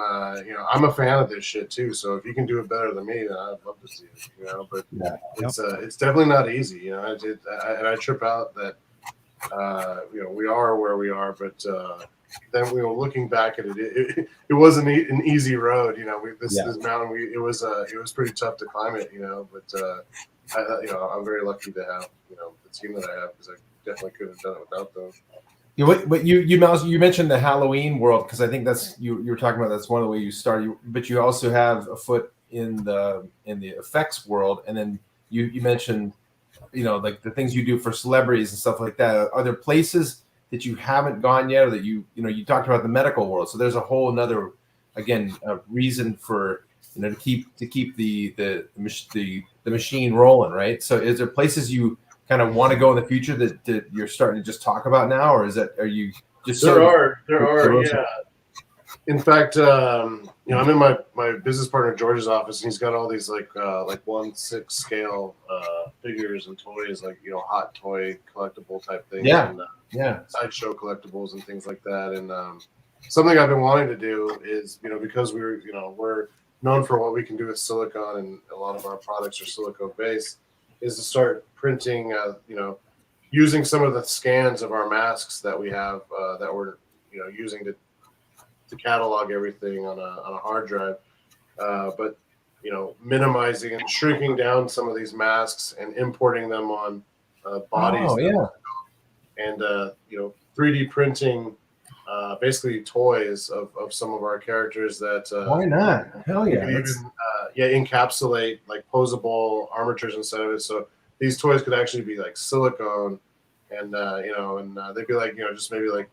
I'm a fan of this shit too. So if you can do it better than me, then I'd love to see it, but it's definitely not easy, and I trip out that we are where we are, but then looking back at it wasn't an easy road. This mountain, it was pretty tough to climb it, but I'm very lucky to have the team that I have, because I definitely couldn't have done it without them. But you mentioned the Halloween world, because I think that's you were talking about, that's one of the ways you started, but you also have a foot in the effects world, and then you mentioned like the things you do for celebrities and stuff like that. Are there places that you haven't gone yet, or that you talked about the medical world? So there's a whole another, again, a reason for to keep the machine rolling, right? So is there places you kind of want to go in the future that you're starting to just talk about now, or are you just there are yeah. In fact, I'm in my business partner George's office, and he's got all these like 1/6 scale figures and toys, like hot toy collectible type things, and sideshow collectibles and things like that. And something I've been wanting to do is because we're known for what we can do with silicone, and a lot of our products are silicone based, is to start printing using some of the scans of our masks that we have that we're using to catalog everything on a hard drive, but minimizing and shrinking down some of these masks and importing them on bodies. And 3D printing basically toys of some of our characters that why not? Hell yeah. Even encapsulate like posable armatures inside of it. So these toys could actually be like silicone, and they'd be like just maybe like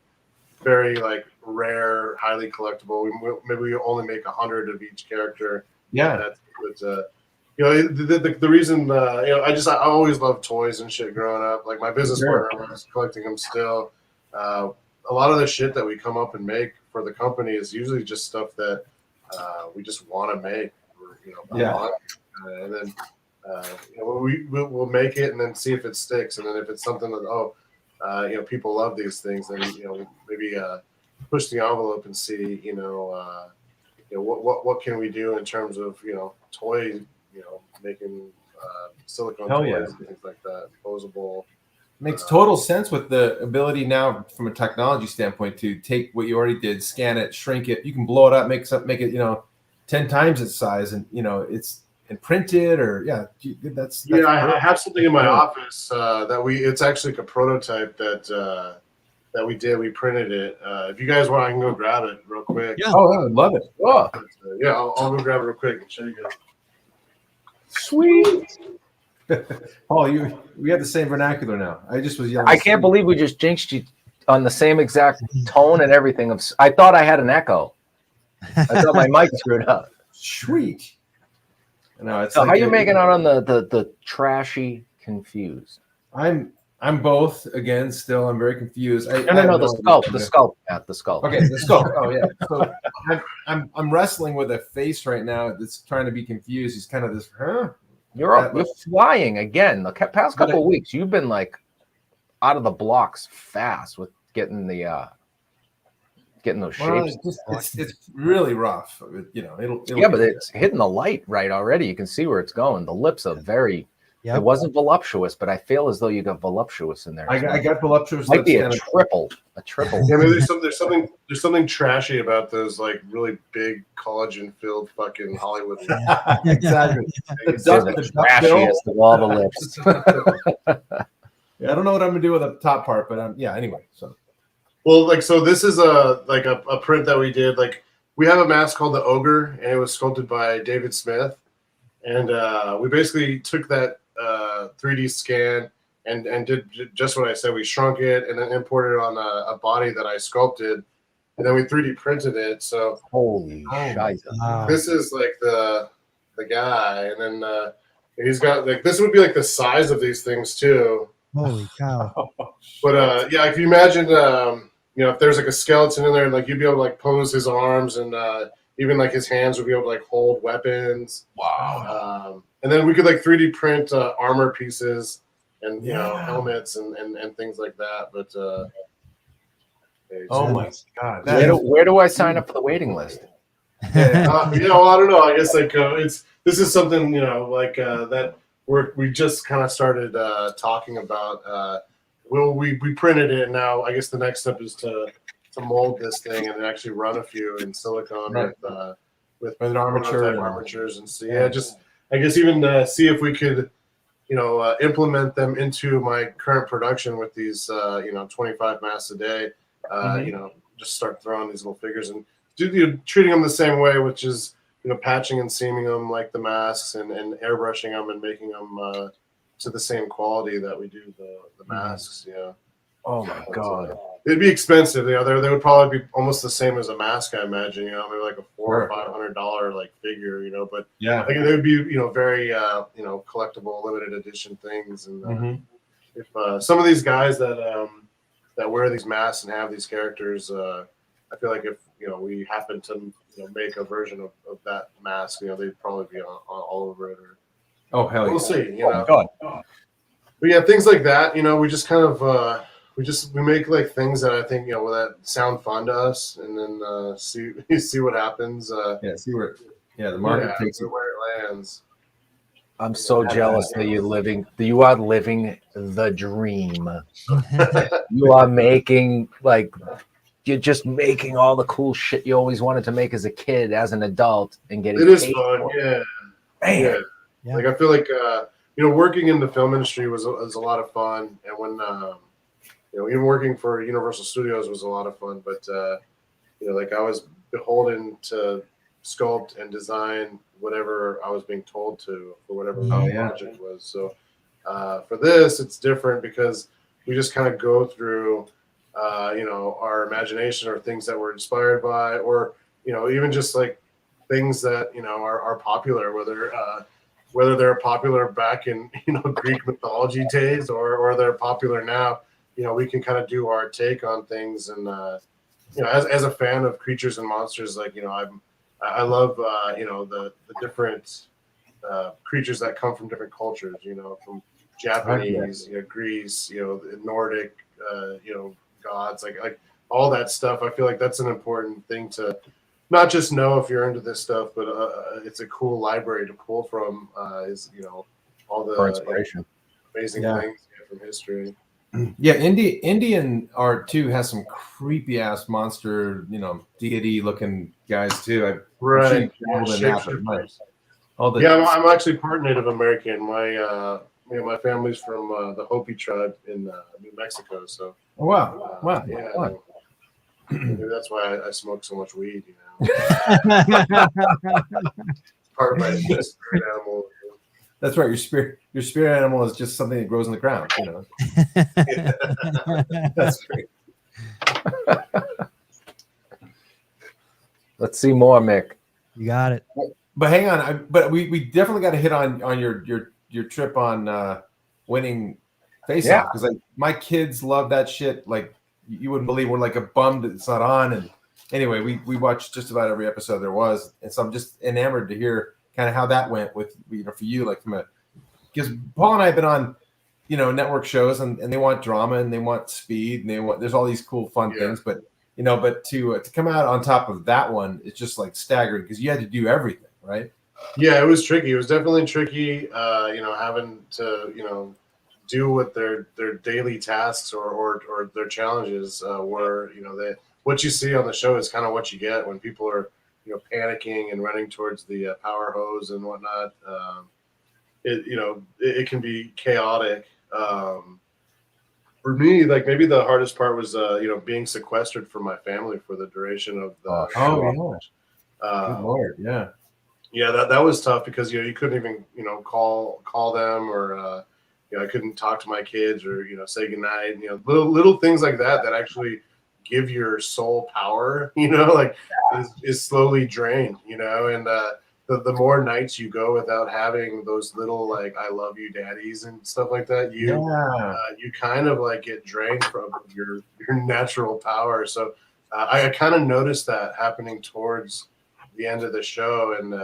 very like rare, highly collectible. Maybe we only make 100 of each character. Yeah. The reason I always loved toys and shit growing up. Like my business partner was collecting them still. A lot of the shit that we come up and make for the company is usually just stuff that we just want to make. And then we'll make it and then see if it sticks, and then if it's something that people love these things, then maybe push the envelope and see what can we do in terms of toy making silicone toys and things like that, posable. Makes total sense with the ability now from a technology standpoint to take what you already did, scan it, shrink it. You can blow it up, make it 10 times its size, and it's print it that's I have something in my office it's actually like a prototype that we did. We printed it. If you guys want, I can go grab it real quick. Yeah. Oh, I would love it. Oh. I'll go grab it real quick and show you guys. Sweet. Paul, we have the same vernacular now. I just was yelling. I can't believe we just jinxed you on the same exact tone and everything. I thought I had an echo. I thought my mic screwed up. Sweet. No, it's so how are you making out on the trashy confused? I'm both again. Still, I'm very confused. No, the sculpt, Matt, the sculpt. Okay, the sculpt. Oh yeah. So I'm wrestling with a face right now that's trying to be confused. He's kind of this. You're flying again. The past couple of weeks, you've been like out of the blocks fast with getting those shapes. It's really rough. It'll but it's hitting the light right already. You can see where it's going. The lips are very. Yep. It wasn't voluptuous, but I feel as though you got voluptuous in there. I got voluptuous. Might be a triple. Yeah, I mean, there's something trashy about those like really big collagen-filled fucking Hollywood. Exactly. The trashiest of all the lips. I don't know what I'm gonna do with the top part, but anyway. So. Well, so this is a print that we did. Like, we have a mask called the Ogre, and it was sculpted by David Smith, and we basically took that 3D scan and did just what I said. We shrunk it and then imported it on a body that I sculpted, and then we 3D printed it. So holy shit! This is like the guy, and then he's got like this would be like the size of these things too. Holy cow! But if you imagine, if there's like a skeleton in there, and like you'd be able to like pose his arms, and even like his hands would be able to like hold weapons. Wow! And then we could like 3D print armor pieces and helmets and things like that. But oh my god! Where do I sign up for the waiting list? I don't know. I guess like this is something that we just kind of started talking about. We printed it, and now I guess the next step is to mold this thing and actually run a few in silicone with an armatures and see. I guess even see if we could, implement them into my current production with these, 25 masks a day. Just start throwing these little figures and treating them the same way, which is, patching and seaming them like the masks and airbrushing them and making them to the same quality that we do the masks. Oh my god! It'd be expensive. They would probably be almost the same as a mask, I imagine. Maybe like a $400 or $500 like figure. But yeah, like they would be very collectible, limited edition things. And if some of these guys that wear these masks and have these characters, I feel like if we happen to make a version of that mask, they'd probably be all over it. Oh hell yeah! We'll see. Oh god! But yeah, things like that. We just kind of. We make like things that I think that sound fun to us, and then see what happens. See where the market takes it, where it lands. I'm so jealous that you are living the dream. You are making you're just making all the cool shit you always wanted to make as a kid, as an adult, and getting it is fun. Yeah. Man. Yeah. Like I feel like working in the film industry was a lot of fun, and when even working for Universal Studios was a lot of fun, but I was beholden to sculpt and design whatever I was being told to for whatever the project was. So for this, it's different because we just kind of go through our imagination or things that we're inspired by, or even just like things that are popular, whether they're popular back in Greek mythology days or they're popular now. We can kind of do our take on things, and as a fan of creatures and monsters, I love the different creatures that come from different cultures, from Japanese, Greece, Nordic, gods, like all that stuff. I feel like that's an important thing to not just know if you're into this stuff, but it's a cool library to pull from. Is all the inspiration, amazing things from history. Yeah, Indian art too has some creepy ass monster, deity looking guys too. Right. I'm actually part Native American. My family's from the Hopi tribe in New Mexico. So. Oh, wow. Yeah. Maybe that's why I smoke so much weed. Part of my spirit animal. That's right. Your spirit animal is just something that grows in the ground. That's great. Let's see more, Mick. You got it. But hang on. But we definitely got to hit on your trip on winning Face Off, because my kids love that shit. Like you wouldn't believe. We're like a bummed that it's not on. And anyway, we watched just about every episode there was, and so I'm just enamored to hear kind of how that went with for you, like because Paul and I have been on network shows and they want drama and they want speed and there's all these cool fun things, but to come out on top of that one, it's just like staggering because you had to do everything, right? Yeah, it was tricky. It was definitely tricky, having to do what their daily tasks or their challenges were. What you see on the show is kind of what you get when people are panicking and running towards the power hose and whatnot. It can be chaotic. For me, like maybe the hardest part was being sequestered from my family for the duration of the show. Good Lord, yeah. Yeah, that was tough because you couldn't even call them, or I couldn't talk to my kids or say goodnight. Little things like that actually give your soul power. Is slowly drained. And the more nights you go without having those little like I love you daddies and stuff like that, you kind of like get drained from your natural power. So I kind of noticed that happening towards the end of the show, and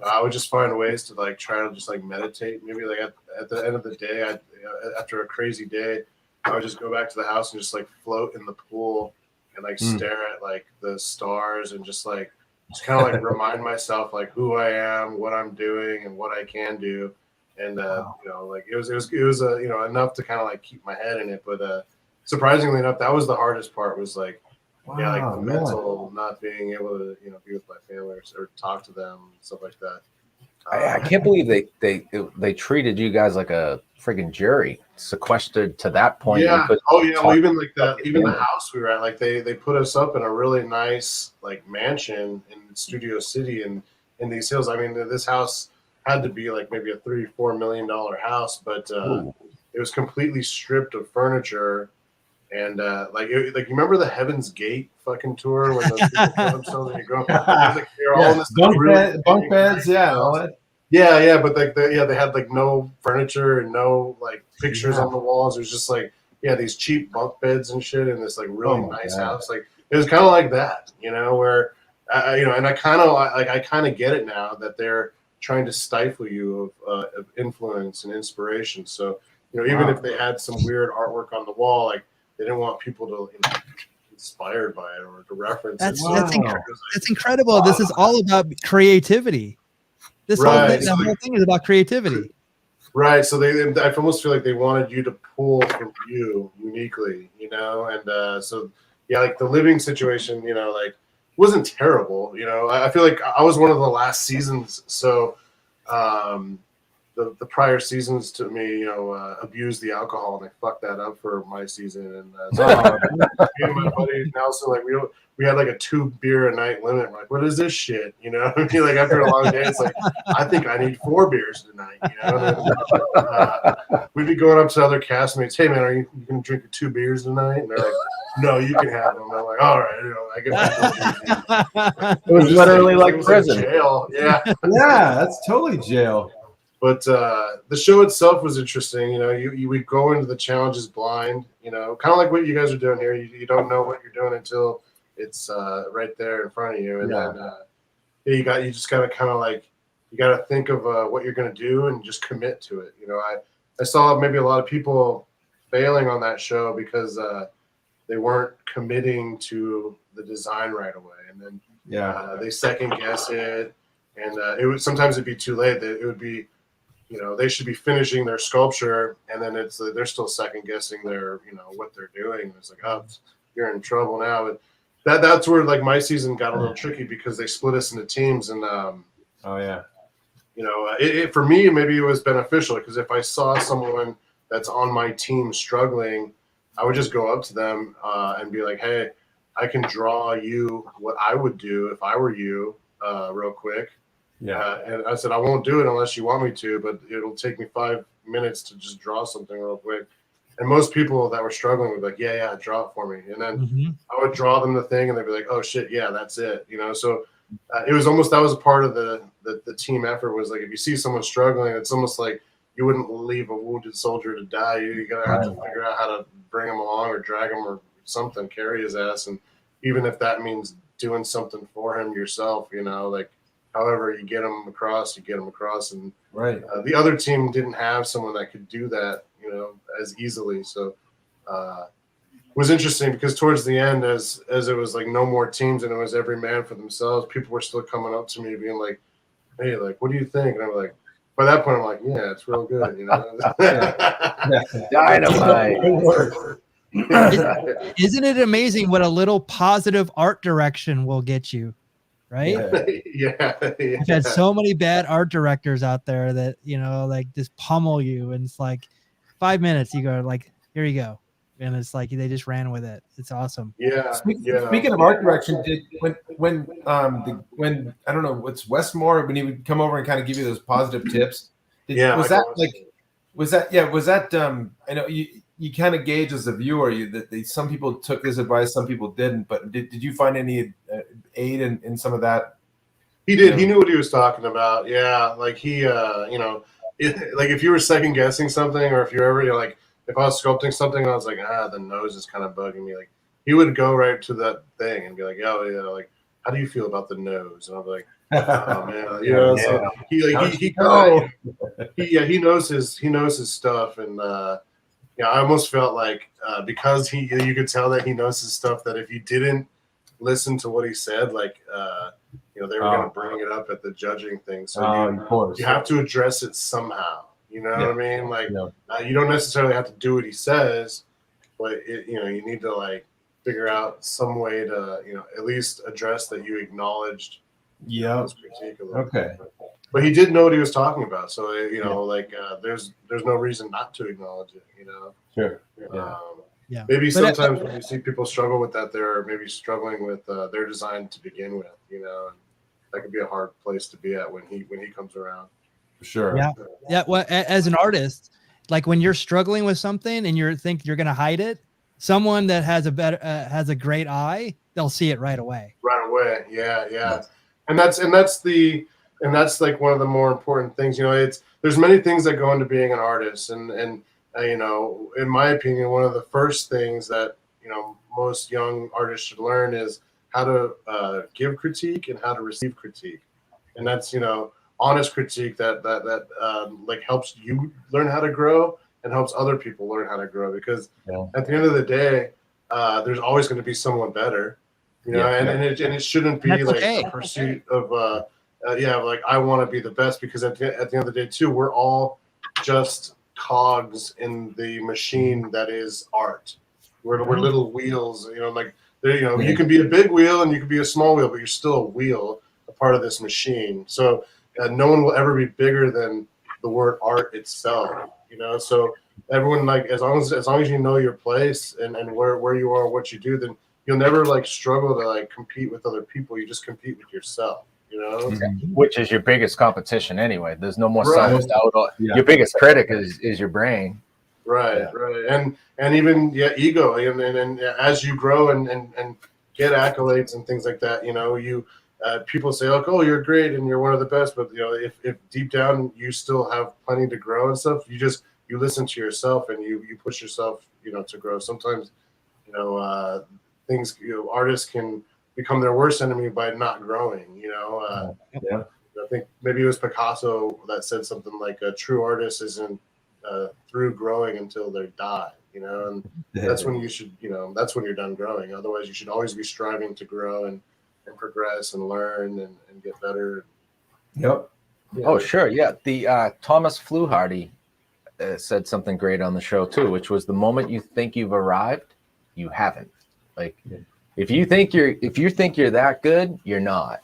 I would just find ways to like try to just like meditate. Maybe like at the end of the day, after a crazy day, I would just go back to the house and just like float in the pool and like stare at like the stars and just kind of like remind myself like who I am, what I'm doing, and what I can do. And like it was enough to kind of like keep my head in it. But surprisingly enough, that was the hardest part. Was like the mental not being able to be with my family or talk to them and stuff like that. I can't believe they treated you guys like a friggin' jury, sequestered to that point. Yeah. Oh yeah. Well, even like that, even the house we were at, like they put us up in a really nice like mansion in Studio City and in these hills. I mean, this house had to be like maybe a $3-4 million house, but it was completely stripped of furniture. And you remember the Heaven's Gate fucking tour when those people kill themselves and you go, like, they're all in this bunk beds, all that. Yeah, but they had like no furniture and no like pictures on the walls. It was just like these cheap bunk beds and shit in this like really nice house. Like it was kind of like that, where and I kind of get it now that they're trying to stifle you of influence and inspiration. So even if they had some weird artwork on the wall, like they didn't want people to be inspired by it or to reference it. That's incredible. This is all about creativity. This whole thing is about creativity. Right. So I almost feel like they wanted you to pull from you uniquely, and so like the living situation, like wasn't terrible. I feel like I was one of the last seasons. So the prior seasons to me, abused the alcohol, and I fucked that up for my season. And so me and my buddies now, so like we had like a 2 beer a night limit. We're like, what is this shit? Like after a long day, it's like I think I need 4 beers tonight. We'd be going up to other castmates. Hey man, are you gonna drink 2 beers tonight? And they're like, no, you can have them. I'm like, all right, I get. It was literally like prison. Jail. Yeah, that's totally jail. But the show itself was interesting. You would go into the challenges blind. Kind of like what you guys are doing here. You don't know what you're doing until it's right there in front of you, and then you just gotta kind of like you got to think of what you're going to do and just commit to it. You know, I saw maybe a lot of people failing on that show because they weren't committing to the design right away, and then they second guess it, and it would sometimes it'd be too late. It would be, you know, they should be finishing their sculpture, and then it's they're still second guessing their, you know, what they're doing. It's like, oh, you're in trouble now. But that's where like my season got a little tricky because they split us into teams, and you know, for me maybe it was beneficial because if I saw someone that's on my team struggling, I would just go up to them and be like, hey, I can draw you what I would do if I were you real quick. And I said, I won't do it unless you want me to, but it'll take me 5 minutes to just draw something real quick. And most people that were struggling would be like, yeah, draw it for me. And then I would draw them the thing and they'd be like, oh shit, yeah, that's it. You know, so it was almost, that was a part of the team effort was like, if you see someone struggling, it's almost like you wouldn't leave a wounded soldier to die. You gotta have to figure out how to bring him along or drag him or something, carry his ass. And even if that means doing something for him yourself, you know, like, however you get them across, and the other team didn't have someone that could do that, you know, as easily. So it was interesting because towards the end, as it was like no more teams and it was every man for themselves, people were still coming up to me being like, hey, like, what do you think? And I'm like, by that point, I'm like, yeah, it's real good, you know. Dynamite. Isn't it amazing what a little positive art direction will get you? Right? I've had so many bad art directors out there that, you know, like just pummel you, and it's like 5 minutes you go like, here you go, and it's like they just ran with it. It's awesome. Speaking of art direction, when I don't know what's Westmore, when he would come over and kind of give you those positive tips, was that I know you kind of gauge as a viewer that some people took his advice, some people didn't, but did you find any aid in some of that? He did. He knew what he was talking about. Yeah, like he, you know, like if you were second guessing something, or if you're ever, you know, like if I was sculpting something, I was like, the nose is kind of bugging me. Like he would go right to that thing and be like, oh yeah, like how do you feel about the nose? And I'm like, oh man, you know. So he knows his stuff, and yeah, I almost felt like because you could tell that he knows his stuff, that if you didn't listen to what he said, like you know, they were going to bring it up at the judging thing. So you have to address it somehow. You know what I mean? Like you don't necessarily have to do what he says, but you know, you need to like figure out some way to, you know, at least address that you acknowledged his critique a little bit. But he did know what he was talking about, so you know, like there's no reason not to acknowledge it. You know, maybe sometimes when you see people struggle with that, they're maybe struggling with their design to begin with. You know, and that could be a hard place to be at when he comes around. For sure. Yeah. Well, as an artist, like when you're struggling with something and you think you're going to hide it, someone that has a great eye, they'll see it right away. Yeah. And that's like one of the more important things. You know, there's many things that go into being an artist, and you know, in my opinion, one of the first things that, you know, most young artists should learn is how to give critique and how to receive critique, and that's, you know, honest critique that like helps you learn how to grow and helps other people learn how to grow, because at the end of the day, there's always going to be someone better, you know, and it shouldn't be like a pursuit of like I want to be the best, because at the end of the day too, we're all just cogs in the machine that is art. We're little wheels, you know, like you know, you can be a big wheel and you can be a small wheel, but you're still a wheel, a part of this machine. So no one will ever be bigger than the word art itself, you know. So everyone, like, as long as you know your place and where you are, what you do, then you'll never like struggle to like compete with other people. You just compete with yourself, you know. Which is your biggest competition anyway. There's no more science out. Your biggest critic is your brain. Right. And even ego, and as you grow and get accolades and things like that, you know, people say like, oh, you're great and you're one of the best, but you know, if deep down you still have plenty to grow and stuff, you listen to yourself and you push yourself, you know, to grow. Sometimes, you know, artists can become their worst enemy by not growing, you know. I think maybe it was Picasso that said something like a true artist isn't through growing until they die, and that's when you should, that's when you're done growing. Otherwise, you should always be striving to grow and progress and learn and get better. Yep. Yeah. Oh, sure. Yeah. The Thomas Fluharty said something great on the show too, which was the moment you think you've arrived, you haven't. Like, if you think you're that good, you're not.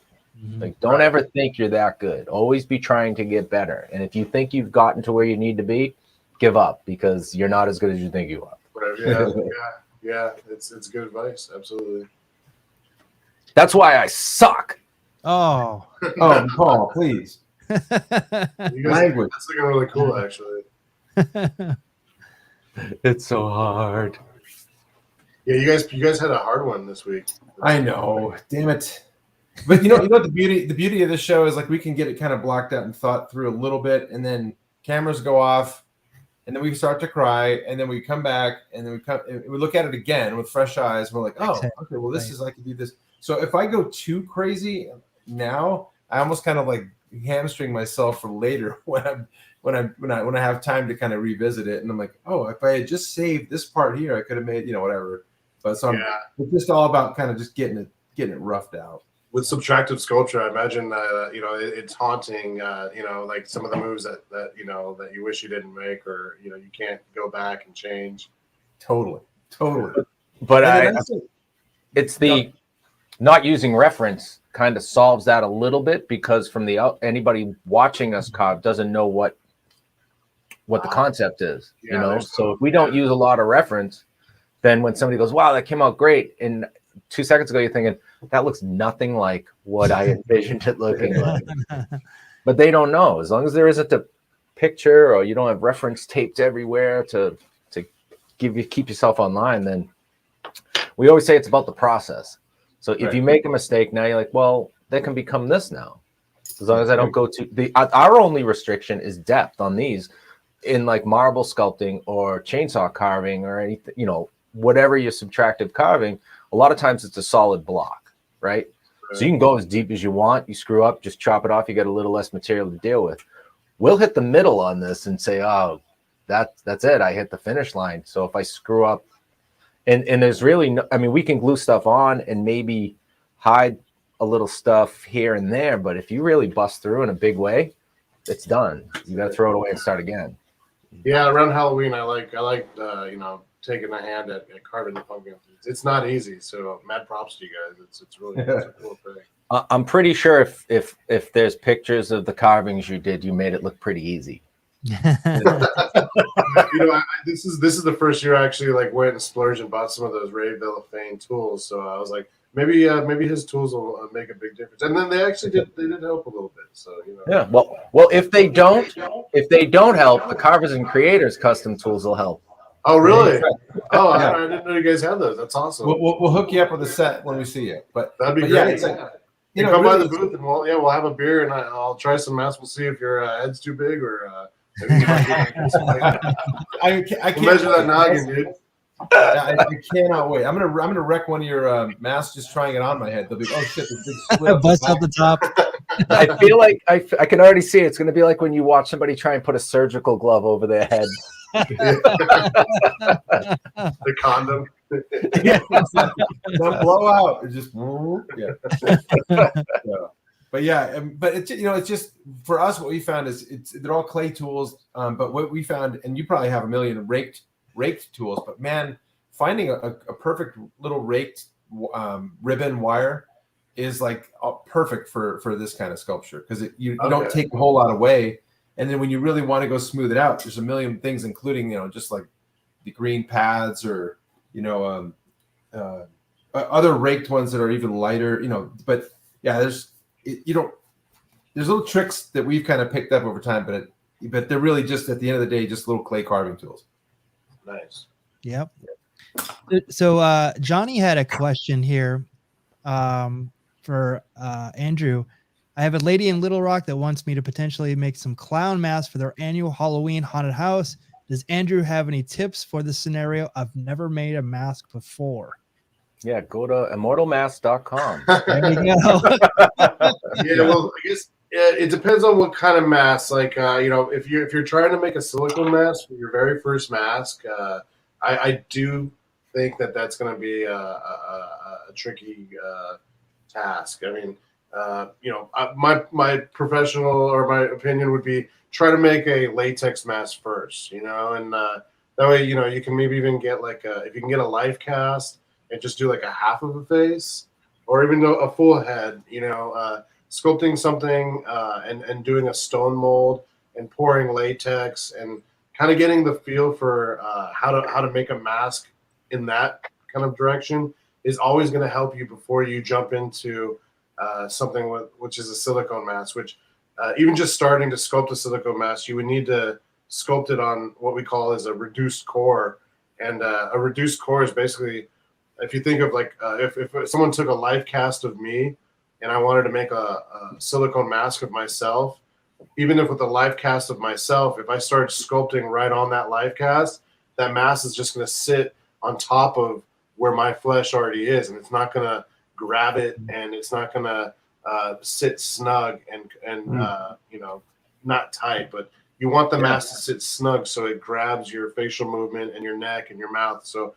Like, don't ever think you're that good. Always be trying to get better. And if you think you've gotten to where you need to be, give up, because you're not as good as you think you are. Right. Yeah. It's good advice. Absolutely. That's why I suck. Oh, Paul, please. Language. That's looking really cool, actually. It's so hard. Yeah, you guys had a hard one this week. I know. Damn it. But you know the beauty of this show is, like, we can get it kind of blocked out and thought through a little bit, and then cameras go off, and then we start to cry, and then we come back, and then we look at it again with fresh eyes, and we're like, oh, okay, well, this is, I can do this. So if I go too crazy now, I almost kind of like hamstring myself for later when I have time to kind of revisit it, and I'm like, oh, if I had just saved this part here, I could have made, whatever. But so it's just all about kind of just getting it roughed out. With subtractive sculpture, I imagine it's haunting. Like some of the moves that you wish you didn't make, or you can't go back and change. Totally. But it's the not using reference kind of solves that a little bit, because from the anybody watching us carve doesn't know what the concept is. So if we don't use a lot of reference, then when somebody goes, "Wow, that came out great," and 2 seconds ago you're thinking, that looks nothing like what I envisioned it looking like. But they don't know. As long as there isn't a picture, or you don't have reference taped everywhere to keep yourself online, then we always say it's about the process. So if you make a mistake, now you're like, well, that can become this now. As long as I don't go to our only restriction is depth on these, in like marble sculpting or chainsaw carving or anything, whatever you're subtractive carving. A lot of times it's a solid block, right? So you can go as deep as you want. You screw up, just chop it off. You get a little less material to deal with. We'll hit the middle on this and say, oh, that's it. I hit the finish line. So if I screw up, and there's really no, we can glue stuff on and maybe hide a little stuff here and there. But if you really bust through in a big way, it's done. You got to throw it away and start again. Yeah, around Halloween, I like taking a hand at carving the pumpkin. It's not easy, so mad props to you guys. It's really it's a cool thing. I'm pretty sure if there's pictures of the carvings you did, you made it look pretty easy. This is the first year I actually went and splurged and bought some of those Ray Villafane tools. So I was like, maybe his tools will make a big difference. And then they actually did help a little bit. So Yeah. Well, if they don't help, the Carvers and Creators custom tools will help. Oh, really? Oh, I didn't know you guys had those. That's awesome. We'll hook you up with a set when we see you. But that'd be great. Yeah, it's like, come by the booth and we'll have a beer and I'll try some masks. We'll see if your head's too big or. I can't measure that noggin, dude. I cannot wait. I'm gonna wreck one of your masks just trying it on my head. They'll be, oh shit, this big split. Bust out the top. I feel like I can already see it. It's gonna be like when you watch somebody try and put a surgical glove over their head. The condom. Don't blow out. It's just But it's just for us. What we found is they're all clay tools. But what we found, and you probably have a million raked tools. But man, finding a perfect little raked ribbon wire is perfect for this kind of sculpture, because you don't take a whole lot away. And then when you really want to go smooth it out, there's a million things, including just like the green pads or other raked ones that are even lighter. But yeah, there's little tricks that we've kind of picked up over time, but they're really just at the end of the day just little clay carving tools. Nice. Yep. So Johnny had a question here for Andrew. I have a lady in Little Rock that wants me to potentially make some clown masks for their annual Halloween haunted house. Does Andrew have any tips for this scenario? I've never made a mask before. Yeah, go to immortalmasks.com. There you go. Yeah, well, I guess It depends on what kind of mask. Like, if you're trying to make a silicone mask for your very first mask, I do think that's going to be a tricky task. I mean, my professional or my opinion would be try to make a latex mask first, and that way, you can maybe even get if you can get a life cast and just do like a half of a face or even a full head, sculpting something and doing a stone mold and pouring latex and kind of getting the feel for how to make a mask in that kind of direction is always going to help you before you jump into something which is a silicone mask, which even just starting to sculpt a silicone mask, you would need to sculpt it on what we call as a reduced core. And a reduced core is basically, if you think of if someone took a life cast of me and I wanted to make a silicone mask of myself, even if with a life cast of myself, if I start sculpting right on that life cast, that mask is just going to sit on top of where my flesh already is, and it's not going to grab it, and it's not going to sit snug and not tight. But you want the mask to sit snug so it grabs your facial movement and your neck and your mouth. So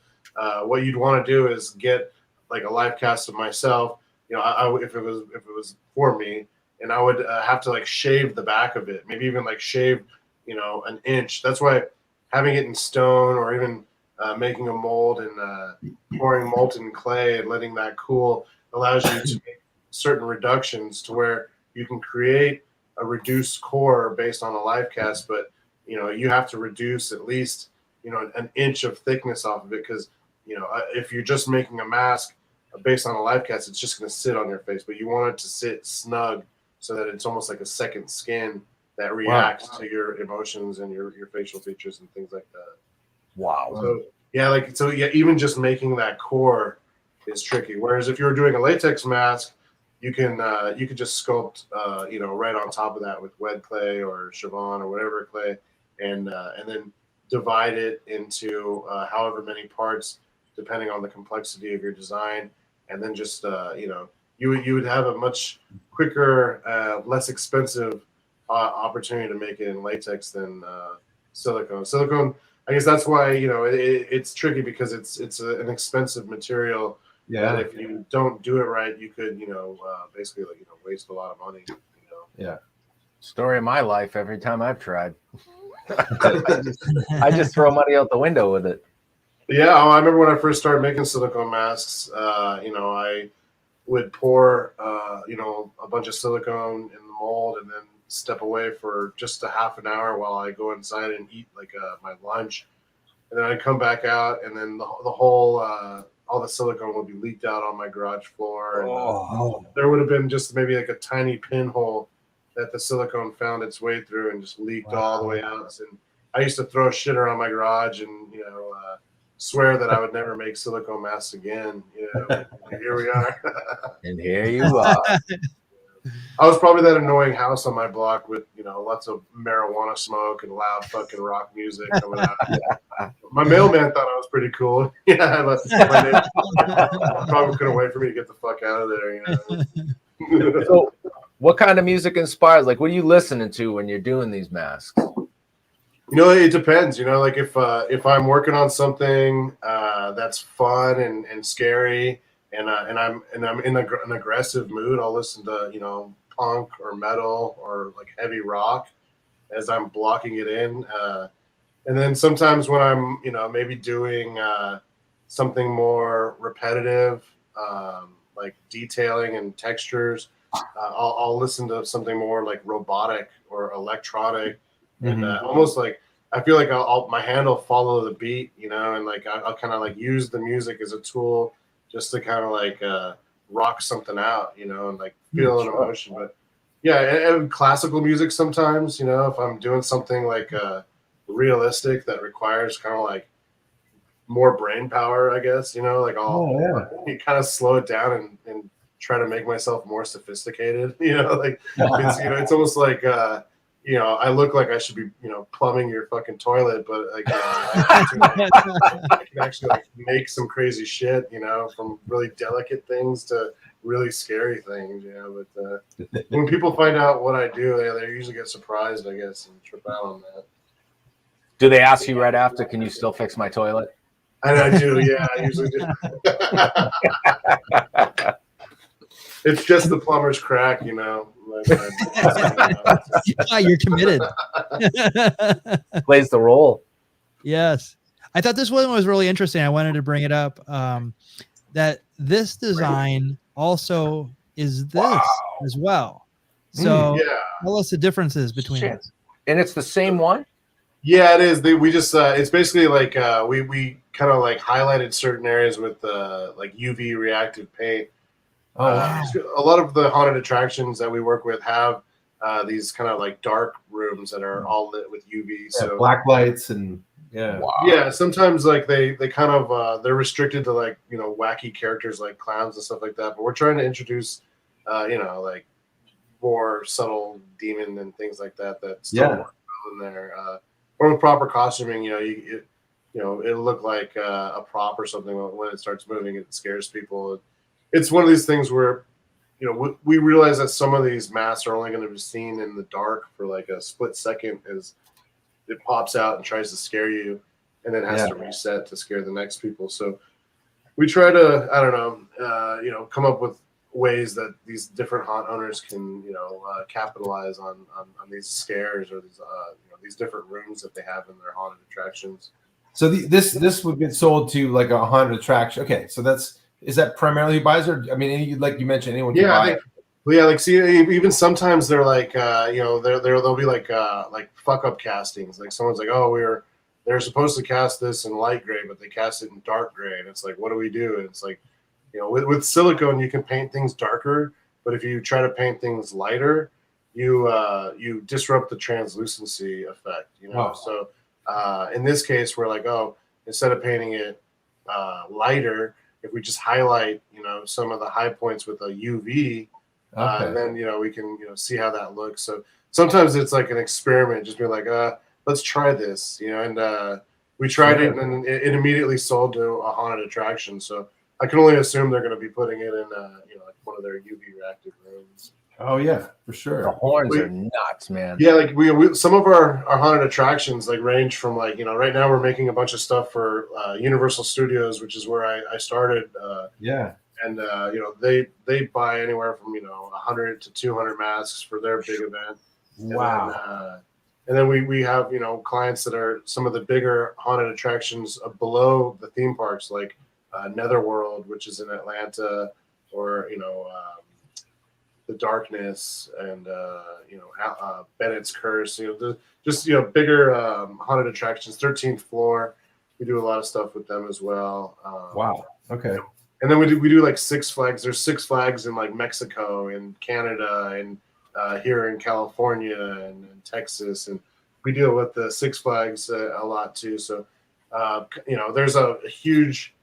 what you'd want to do is get like a life cast of myself. If it was for me, and I would have to shave the back of it, maybe even shave, an inch. That's why having it in stone or even making a mold and pouring molten clay and letting that cool allows you to make certain reductions to where you can create a reduced core based on a life cast, but you have to reduce at least an inch of thickness off of it, because if you're just making a mask based on a life cast, it's just going to sit on your face, but you want it to sit snug so that it's almost like a second skin that reacts to your emotions and your facial features and things like that. Wow. So even just making that core is tricky. Whereas if you're doing a latex mask, you can just sculpt right on top of that with wet clay or Chivon or whatever clay, and then divide it into however many parts depending on the complexity of your design, and then just you would have a much quicker, less expensive opportunity to make it in latex than silicone. Silicone, I guess that's why it's tricky, because it's an expensive material. Yeah. That if you don't do it right, you could basically waste a lot of money. Yeah. Story of my life. Every time I've tried, I just throw money out the window with it. Yeah, I remember when I first started making silicone masks. I would pour a bunch of silicone in the mold and then step away for just a half an hour while I go inside and eat my lunch, and then I'd come back out, and then the whole all the silicone would be leaked out on my garage floor, and there would have been just maybe a tiny pinhole that the silicone found its way through and just leaked all the way out. And I used to throw shit around my garage and swear that I would never make silicone masks again. Here we are. And here you are. I was probably that annoying house on my block with lots of marijuana smoke and loud fucking rock music coming out. My mailman thought I was pretty cool. Yeah, but my neighbor probably couldn't wait for me to get the fuck out of there. So, what kind of music inspires? What are you listening to when you're doing these masks? It depends. If I'm working on something that's fun and scary, and I'm in an aggressive mood, I'll listen to punk or metal or heavy rock as I'm blocking it in. And then sometimes when I'm maybe doing something more repetitive, like detailing and textures, I'll listen to something more robotic or electronic. And almost I feel like my hand will follow the beat, and I'll kind of use the music as a tool just to kind of rock something out, and feel an emotion. But yeah, and classical music sometimes, if I'm doing something realistic that requires kind of more brain power, I guess, I'll kind of slow it down and try to make myself more sophisticated, it's almost like I look like I should be, plumbing your fucking toilet, but I can actually make some crazy shit, from really delicate things to really scary things, but when people find out what I do, they usually get surprised, I guess, and trip out on that. Do they ask you right after, can you still fix my toilet? And I do, yeah, I usually do. It's just the plumber's crack, You're committed. Plays the role. Yes. I thought this one was really interesting. I wanted to bring it up. That this design also is this as well. So tell us the differences between it. And it's the same one? Yeah, it is. We just it's basically like we kind of like highlighted certain areas with like UV reactive paint. A lot of the haunted attractions that we work with have these kind of like dark rooms that are all lit with UV. So black lights and yeah. Sometimes like they kind of they're restricted to like wacky characters like clowns and stuff like that. But we're trying to introduce like more subtle demon and things like that still work well in there. Or with proper costuming, it'll look like a prop or something when it starts moving. It scares people. It's one of these things where, we realize that some of these masks are only going to be seen in the dark for like a split second as it pops out and tries to scare you, and then has to reset to scare the next people. So we try to, I don't know, come up with ways that these different haunt owners can, capitalize on these scares or these different rooms that they have in their haunted attractions. So this would get sold to like a haunted attraction. Okay, so is that primarily buys, or I mean, like you mentioned, anyone can buy it? Like see, even sometimes they're like, they'll be like fuck up castings. Like someone's like, oh, they're supposed to cast this in light gray, but they cast it in dark gray, and it's like, what do we do? And it's like, with silicone, you can paint things darker, but if you try to paint things lighter, you disrupt the translucency effect. So in this case, we're like, oh, instead of painting it lighter, if we just highlight, some of the high points with a UV, then we can see how that looks. So sometimes it's like an experiment, just be like, let's try this, and we tried it, and it immediately sold to a haunted attraction. So I can only assume they're going to be putting it in, like one of their UV reactive rooms. Oh yeah, for sure. The horns are nuts, man. Yeah, like we some of our haunted attractions like range from like right now we're making a bunch of stuff for Universal Studios, which is where I started. And they buy anywhere from 100 to 200 masks for their big event. Wow. And then we have clients that are some of the bigger haunted attractions below the theme parks, like Netherworld, which is in Atlanta, or the Darkness, and Bennett's Curse. Just bigger haunted attractions. 13th Floor, we do a lot of stuff with them as well. Wow. Okay. And then we do like Six Flags. There's Six Flags in like Mexico and Canada and here in California and Texas, and we deal with the Six Flags a lot too. So there's a huge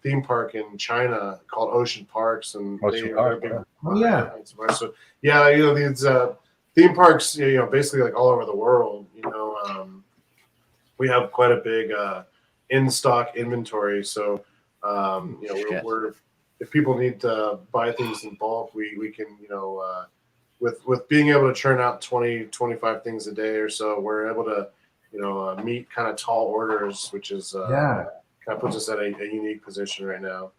theme park in China called Ocean Parks, and they are big. So these theme parks, basically like all over the world. We have quite a big in-stock inventory. So we're if people need to buy things in bulk, we can with being able to churn out 20-25 things a day or so, we're able to meet kind of tall orders, which is kind of puts us at a unique position right now.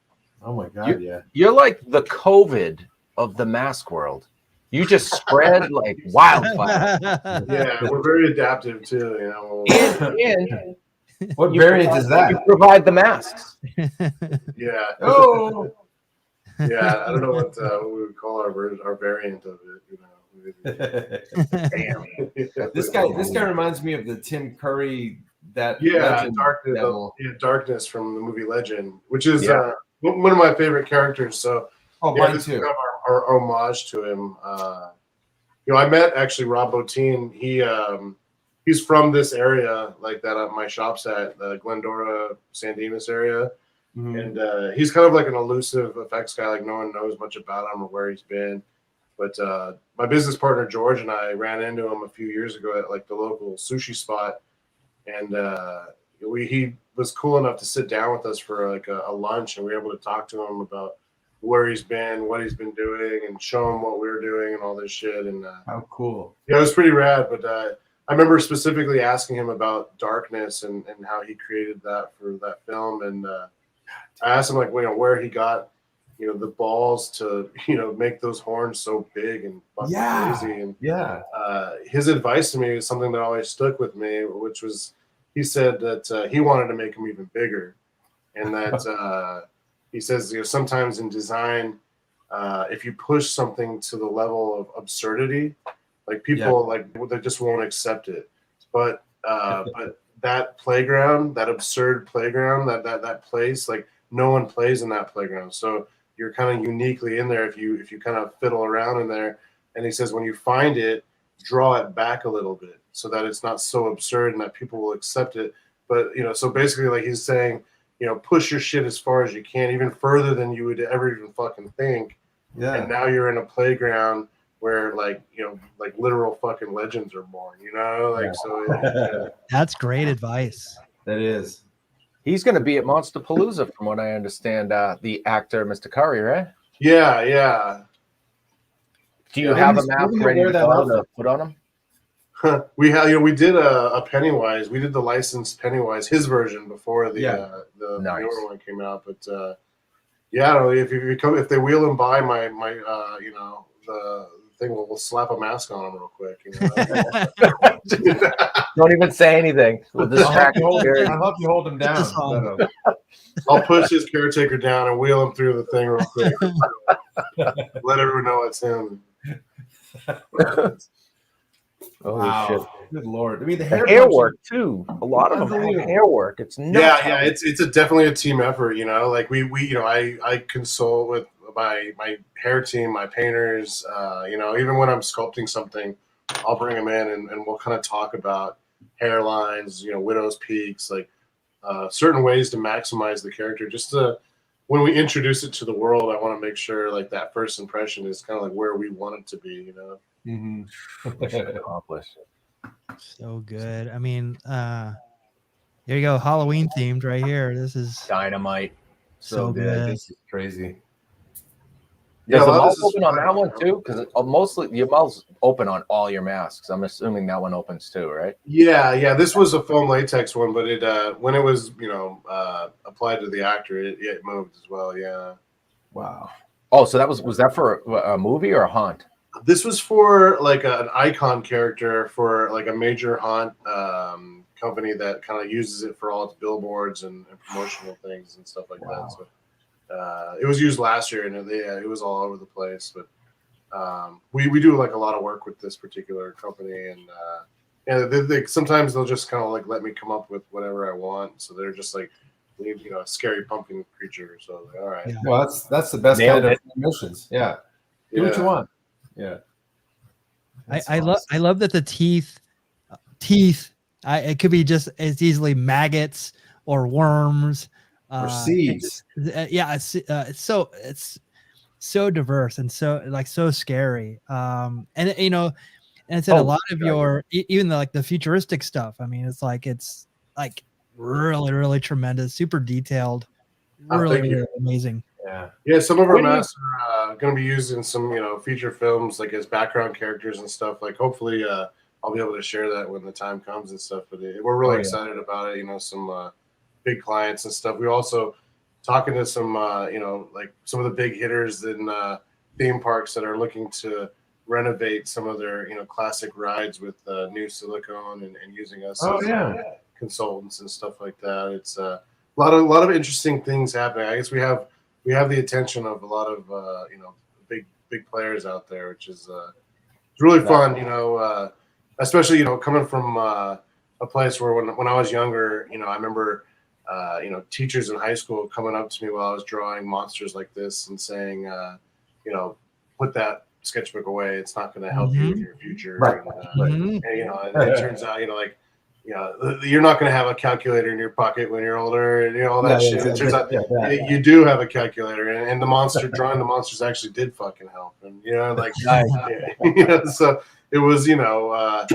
Oh my God! You're like the COVID of the mask world. You just spread like wildfire. Yeah, we're very adaptive too. And what variant is that? You provide the masks. Yeah. Oh. Yeah, I don't know what we would call our variant of it. Damn. This guy reminds me of the Tim Curry. Darkness from the movie Legend, which is one of my favorite characters. So, mine too. Kind of our homage to him. I met actually Rob Bottin. He's from this area, like that my shop's at, the Glendora, San Dimas area. Mm-hmm. And he's kind of like an elusive effects guy. Like no one knows much about him or where he's been. But my business partner George and I ran into him a few years ago at like the local sushi spot. And he was cool enough to sit down with us for like a lunch, and we were able to talk to him about where he's been, what he's been doing, and show him what we're doing and all this shit. And How cool. yeah, it was pretty rad. But I remember specifically asking him about darkness and how he created that for that film. And I asked him like, where he got, the balls to, make those horns so big and fucking crazy. And his advice to me is something that always stuck with me, which was, he said that he wanted to make them even bigger, and that he says, sometimes in design, if you push something to the level of absurdity, like people they just won't accept it. But that playground, that absurd playground, that place, like no one plays in that playground. So you're kind of uniquely in there if you kind of fiddle around in there. And he says when you find it, draw it back a little bit so that it's not so absurd and that people will accept it. But so basically, like he's saying, push your shit as far as you can, even further than you would ever even fucking think. Yeah. And now you're in a playground where like literal fucking legends are born, so that's great advice. That is. He's going to be at Monsterpalooza, from what I understand. The actor, Mr. Curry, right? Yeah. Do you have a mask ready to put on him? We did a Pennywise. We did the licensed Pennywise, his version before the newer one came out. But if they wheel him by my the thing, we'll slap a mask on him real quick. Don't even say anything. We'll distract I'll help you hold him down. I'll push his caretaker down and wheel him through the thing real quick. Let everyone know it's him. Holy shit! Good lord! I mean, the hair work too. A lot of them have hair work. It's nuts. Yeah. It's definitely a team effort. Like we I consult with my hair team, my painters. Even when I'm sculpting something, I'll bring them in and we'll kind of talk about hairlines, widow's peaks, like certain ways to maximize the character. Just when we introduce it to the world, I want to make sure like that first impression is kind of like where we want it to be. Accomplished. So good. I mean, there you go, Halloween themed right here. This is dynamite. So good. This is crazy. Does the mouth open on that one too? Because mostly your mouth's open on all your masks. I'm assuming that one opens too, right? Yeah. This was a foam latex one, but it when it was applied to the actor, it moved as well. Yeah. Wow. Oh, so was that for a movie or a haunt? This was for like an icon character for like a major haunt company that kind of uses it for all its billboards and promotional things and stuff like that. So it was used last year and it was all over the place. But we do like a lot of work with this particular company, and they sometimes they'll just kind of like let me come up with whatever I want. So they're just like, we need a scary pumpkin creature. So like, all right. Yeah. Well, that's the best kind of promotions. Yeah. Do what you want. Yeah. I love that the teeth it could be just as easily maggots or worms or seeds. It's so diverse and so scary. And it's a lot of your even the futuristic stuff. I mean, it's like really, really tremendous, super detailed, really amazing. Yeah. Some of our masks are going to be used in some, feature films, like as background characters and stuff. Like, hopefully, I'll be able to share that when the time comes and stuff. But we're really excited about it. Some big clients and stuff. We also talking to some, like some of the big hitters in theme parks that are looking to renovate some of their, classic rides with new silicone and using us as consultants and stuff like that. It's a lot of interesting things happening. I guess we have the attention of a lot of big players out there, which is it's really fun, especially coming from a place where when I was younger, I remember teachers in high school coming up to me while I was drawing monsters like this and saying put that sketchbook away, it's not going to help you in your future. Right. And it turns out you're not going to have a calculator in your pocket when you're older, and all that shit. It turns out you do have a calculator, and the monster drawing the monsters actually did fucking help, and so it was I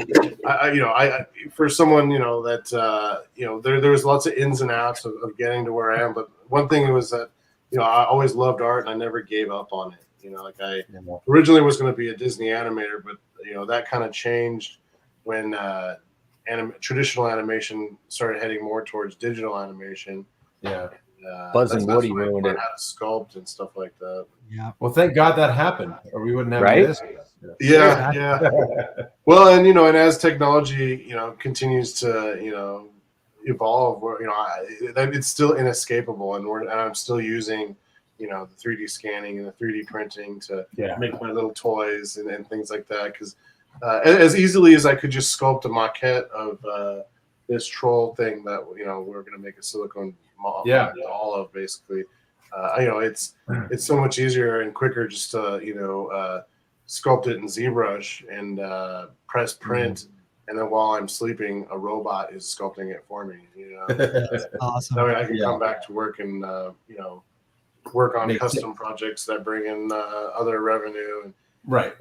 for someone that there was lots of ins and outs of getting to where I am, but one thing was that you know, I always loved art and I never gave up on it. You know, like I originally was going to be a Disney animator, but you know, that kind of changed when traditional animation started heading more towards digital animation. Yeah. Buzz and Woody ruined it. How to sculpt and stuff like that. Yeah. Well, thank God that happened, or we wouldn't have Right? this. Yeah. Well, and you know, and as technology, you know, continues to, you know, evolve, you know, it's still inescapable, and I'm still using, you know, the 3D scanning and the 3D printing to make my little toys and things like that. Because as easily as I could just sculpt a maquette of this troll thing that, you know, we're going to make a silicone all of basically. You know, it's so much easier and quicker just to, you know, sculpt it in ZBrush and press print, and then while I'm sleeping, a robot is sculpting it for me. You know, That's awesome. that way I can come back to work and you know, work on custom projects that bring in other revenue. And, Right.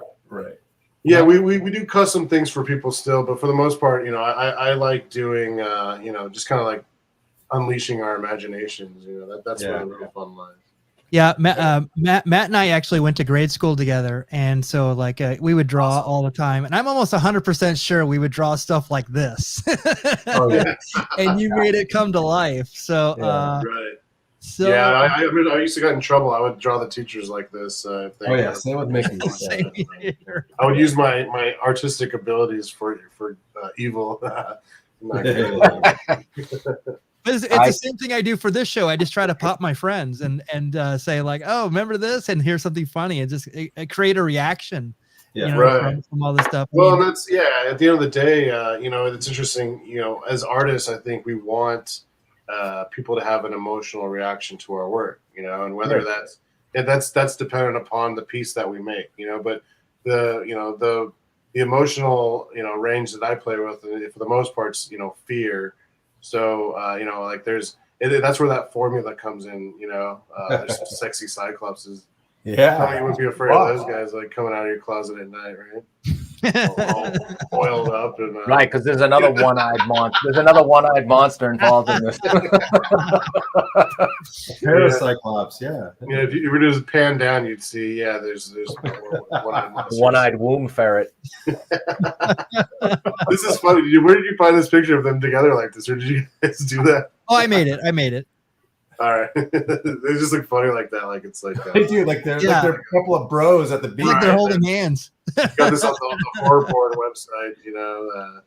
yeah, we do custom things for people still, but for the most part, you know, I like doing you know, just kind of like unleashing our imaginations. You know, that's where the real fun lies. Yeah, Matt and I actually went to grade school together, and so like we would draw all the time, and I'm almost 100% sure we would draw stuff like this. Oh yeah. And you made it come to life. So Right. so Yeah, I used to get in trouble. I would draw the teachers like this. If they Same with Mickey. same here. I would use my artistic abilities for evil. But it's the same thing I do for this show. I just try to pop my friends and say like, oh, remember this, and here's something funny, and just create a reaction. Yeah, you know, from all this stuff. Well, that's at the end of the day, you know, it's interesting. You know, as artists, I think we want people to have an emotional reaction to our work. You know, and whether that's dependent upon the piece that we make. You know, but the emotional, you know, range that I play with, for the most part, you know, fear. So, you know, like that's where that formula comes in, you know, there's some sexy cyclopses. Yeah. You wouldn't be afraid of those guys, like coming out of your closet at night, right? all oiled up. And, right, because there's another one-eyed monster. There's another one-eyed monster involved in this. Paracyclops, yeah. If you were to just pan down, you'd see, there's one-eyed womb ferret. This is funny. Where did you find this picture of them together like this, or did you guys do that? Oh, I made it. All right. They just look funny like that. Like it's like they do. Like they're a couple of bros at the beach. Like they're holding hands. Got this on the horror board website. You know,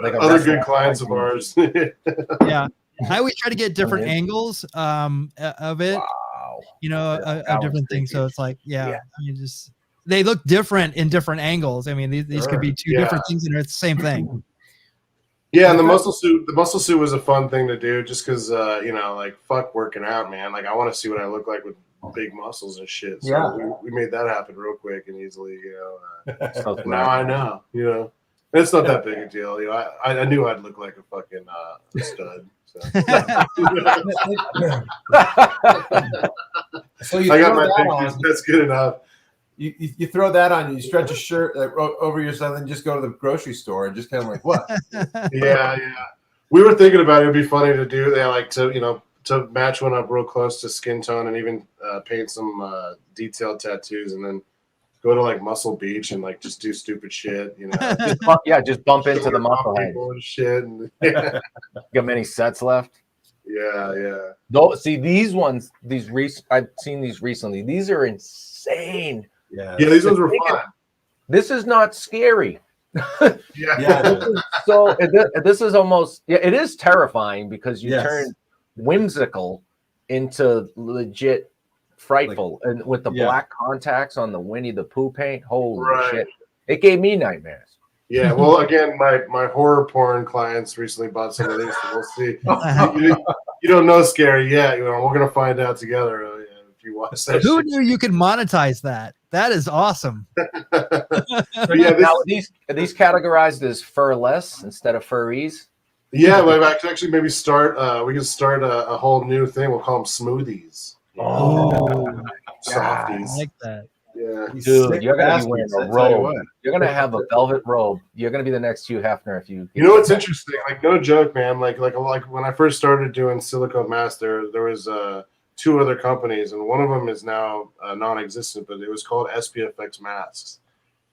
like other good clients of ours. Yeah, I always try to get different angles of it. Wow. You know, of different things. So it's like, they look different in different angles. I mean, these could be two different things, and it's the same thing. Yeah, and the muscle suit was a fun thing to do, just because you know, like fuck working out, man. Like I want to see what I look like with big muscles and shit. So we made that happen real quick and easily. You know, now I know. You know, it's not that big a deal. You know, I knew I'd look like a fucking stud. So, so you I got my pictures. That's good enough. You throw that on, you stretch a shirt over yourself, and just go to the grocery store and just kind of like, what? Yeah. We were thinking about it. It'd be funny to do. They like to, you know, to match one up real close to skin tone, and even paint some detailed tattoos, and then go to like Muscle Beach and like just do stupid shit. You know, just bump into the muscle head and shit. And, got many sets left. Yeah. Though, see these ones, I've seen these recently. These are insane. Yeah, these ones were fun. This is not scary. Yeah. So this is almost, it is terrifying because you turn whimsical into legit frightful, and with the black contacts on the Winnie the Pooh paint, holy shit, it gave me nightmares. Yeah, well, again, my horror porn clients recently bought some of these, so we'll see. You don't know scary yet. You know, we're gonna find out together if you watch that. Who knew you could monetize that? That is awesome. So now, are these categorized as furless instead of furries? Yeah, well, I could actually maybe start. We can start a whole new thing. We'll call them smoothies. Oh, softies. I like that. Yeah, dude, you're gonna be wearing a robe. You're gonna have a velvet robe. You're gonna be the next Hugh Hefner if you. You know what's interesting? Like, no joke, man. Like when I first started doing silicone masks, there was 2 other companies, and one of them is now non-existent, but it was called SPFX Masks.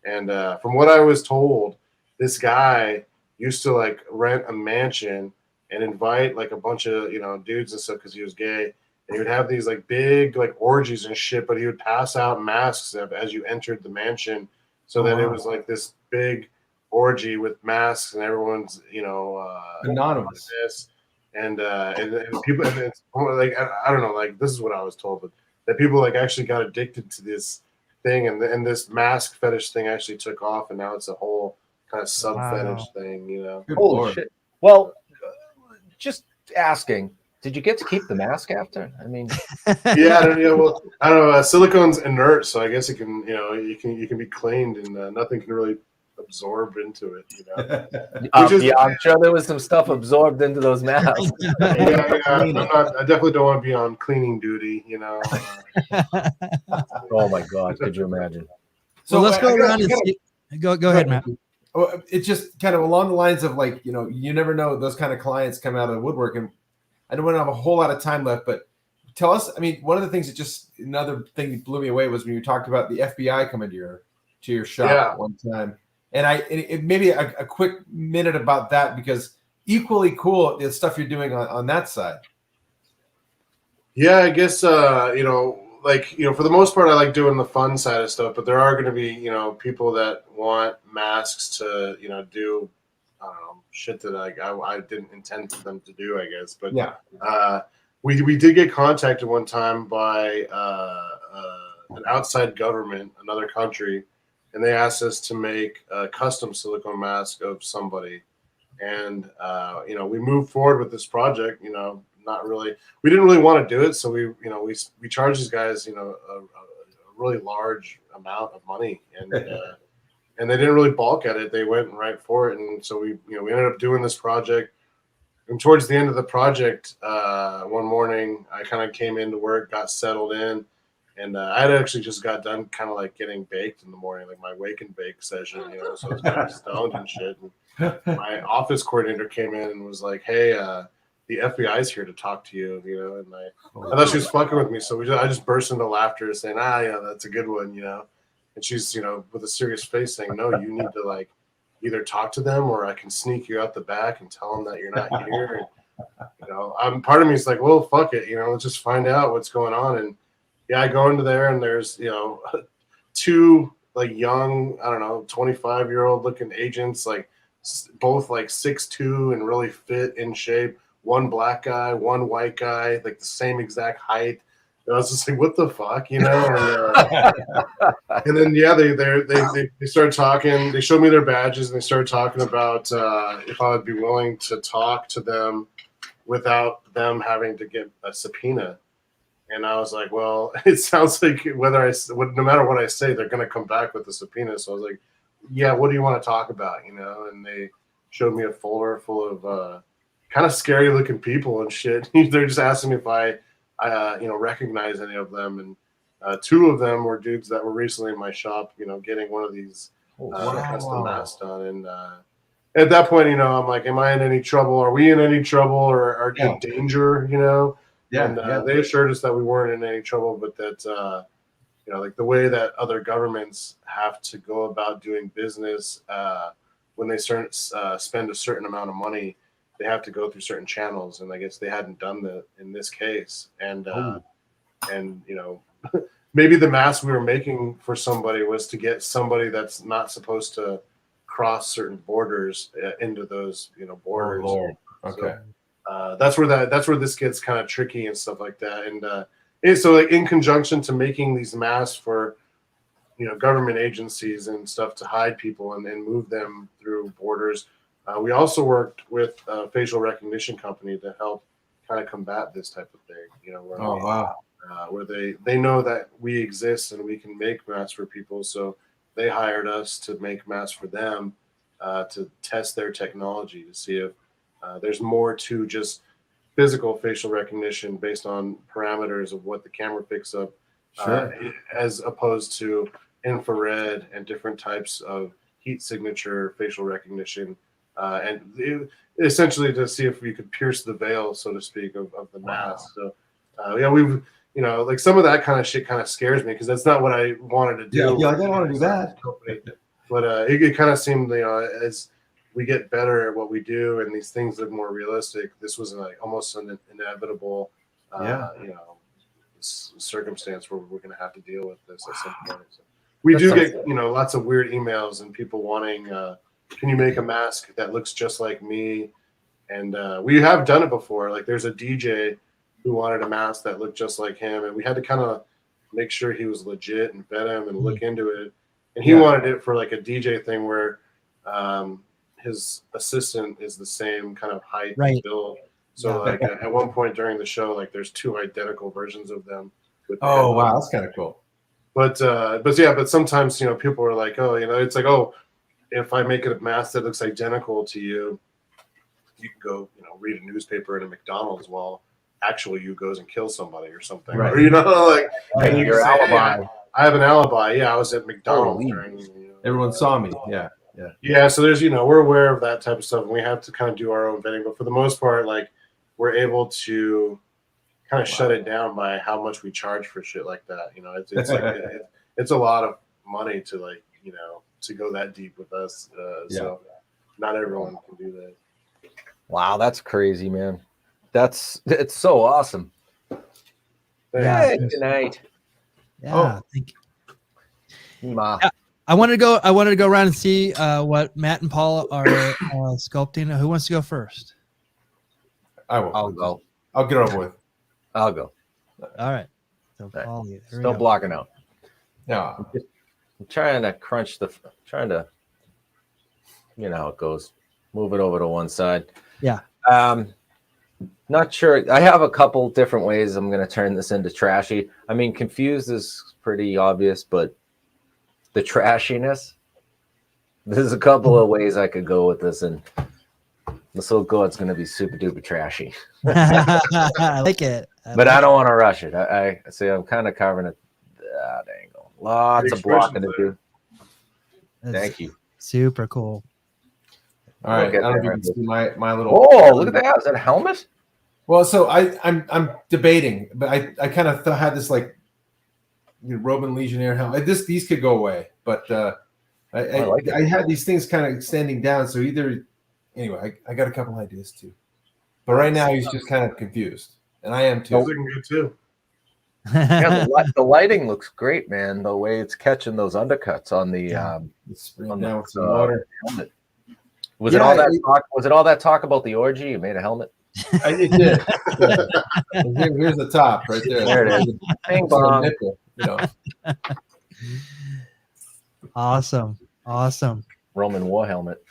And from what I was told, this guy used to like rent a mansion and invite like a bunch of dudes and stuff because he was gay, and he would have these like big like orgies and shit. But he would pass out masks as you entered the mansion, so that it was like this big orgy with masks and everyone's anonymous. And people, and it's like I don't know, like this is what I was told, but that people like actually got addicted to this thing, and this mask fetish thing actually took off, and now it's a whole kind of sub fetish thing, Good Holy Lord. shit! Well, just asking, did you get to keep the mask after? I mean, yeah, I don't know. Silicone's inert, so I guess it can, you can be cleaned, and nothing can really absorb into it. I'm sure there was some stuff absorbed into those masks. I definitely don't want to be on cleaning duty. Oh my God, could you imagine? So let's go around and see. Go ahead, Matt. It's just kind of along the lines of like, you never know, those kind of clients come out of the woodwork, and I don't want to have a whole lot of time left, but tell us, I mean, one of the things another thing that blew me away was when you talked about the FBI coming to your shop one time. And maybe a quick minute about that, because equally cool the stuff you're doing on that side. Yeah, I guess for the most part, I like doing the fun side of stuff, but there are going to be people that want masks to do I don't know shit that I didn't intend for them to do, I guess. But we did get contacted one time by an outside government, another country. And they asked us to make a custom silicone mask of somebody. And, we moved forward with this project, not really, we didn't really want to do it. So we charged these guys, a really large amount of money, and they didn't really balk at it. They went right for it. And so we ended up doing this project. And towards the end of the project, one morning I kind of came into work, got settled in. And I had actually just got done kind of like getting baked in the morning, like my wake and bake session, so I was kind of stoned and shit. And my office coordinator came in and was like, "Hey, the FBI's here to talk to you," and I thought she was fucking with me. So I just burst into laughter saying, that's a good one, and she's, with a serious face saying, "No, you need to like either talk to them or I can sneak you out the back and tell them that you're not here." And, part of me is like, well, fuck it, let's just find out what's going on. And yeah, I go into there and there's, 2 like young, I don't know, 25-year-old looking agents, like both like 6'2" and really fit in shape. One black guy, one white guy, like the same exact height. And I was just like, what the fuck, And, and then they started talking. They showed me their badges and they started talking about if I would be willing to talk to them without them having to get a subpoena. And I was like, well, it sounds like no matter what I say, they're going to come back with a subpoena. So I was like, yeah, what do you want to talk about? And they showed me a folder full of kind of scary looking people and shit. They're just asking me if I recognize any of them. And 2 of them were dudes that were recently in my shop, getting one of these custom masks done. And at that point, I'm like, am I in any trouble? Are we in any trouble or are in danger, They assured us that we weren't in any trouble, but that, like the way that other governments have to go about doing business when they spend a certain amount of money, they have to go through certain channels. And I guess they hadn't done that in this case. And maybe the mask we were making for somebody was to get somebody that's not supposed to cross certain borders into those, borders. Oh, Lord. Okay. So, that's where this gets kind of tricky and stuff like that. And so like in conjunction to making these masks for, government agencies and stuff to hide people and move them through borders, we also worked with a facial recognition company to help kind of combat this type of thing, where they know that we exist and we can make masks for people. So they hired us to make masks for them to test their technology to see if there's more to just physical facial recognition based on parameters of what the camera picks up, as opposed to infrared and different types of heat signature facial recognition, essentially to see if we could pierce the veil, so to speak, of the mask. So Yeah, we've like some of that kind of shit kind of scares me because that's not what I wanted to do. Yeah, I don't want to do that. But it kind of seemed, as we get better at what we do and these things look more realistic, this was like almost an inevitable, circumstance where we're going to have to deal with this at some point. So we do get, lots of weird emails and people wanting, can you make a mask that looks just like me? And we have done it before. Like there's a DJ who wanted a mask that looked just like him, and we had to kind of make sure he was legit and vet him and look into it. And he wanted it for like a DJ thing where his assistant is the same kind of height and build. So like at one point during the show, like there's 2 identical versions of them. Oh wow, that's kind of cool. But sometimes people are like, oh, it's like, oh, if I make a mask that looks identical to you, you can go read a newspaper at a McDonald's while actually you goes and kills somebody or something, or and you can say, alibi. Hey, I have an alibi. Yeah, I was at McDonald's during. Everyone saw me. Yeah. So there's we're aware of that type of stuff, and we have to kind of do our own vetting. But for the most part, like we're able to kind of shut it down by how much we charge for shit like that. It's like it's a lot of money to to go that deep with us. So not everyone can do that. Wow, that's crazy, man. It's so awesome. Yeah. Hey, good night. Yeah. Thank you. I wanted to go around and see what Matt and Paul are sculpting. Who wants to go first? I will. I'll go. I'll get over with. I'll go. All right. So Paul, still blocking out. Yeah. I'm trying to crunch you know how it goes. Move it over to one side. Yeah. Not sure. I have a couple different ways I'm going to turn this into trashy. I mean, confused is pretty obvious, but the trashiness, there's a couple of ways I could go with this, and this little goat's going to be super duper trashy. I like it. But I don't want to rush it. I see I'm kind of covering it that angle. Lots of blocking to do. Thank you. Super cool. All right. I don't know if you can see my little. Oh, look at that. Is that a helmet? Well, so I'm debating, but I kind of had this like Roman Legionnaire helmet. These could go away, but I had these things kind of extending down. So anyway, I got a couple ideas too. But right now he's just kind of confused, and I am too. That's looking good too. Yeah, the lighting looks great, man. The way it's catching those undercuts on the down with some water. Helmet. Was it all that talk? Was it all that talk about the orgy? You made a helmet. It did. Here's the top right there. There it is. Bing bong. Awesome. Roman war helmet.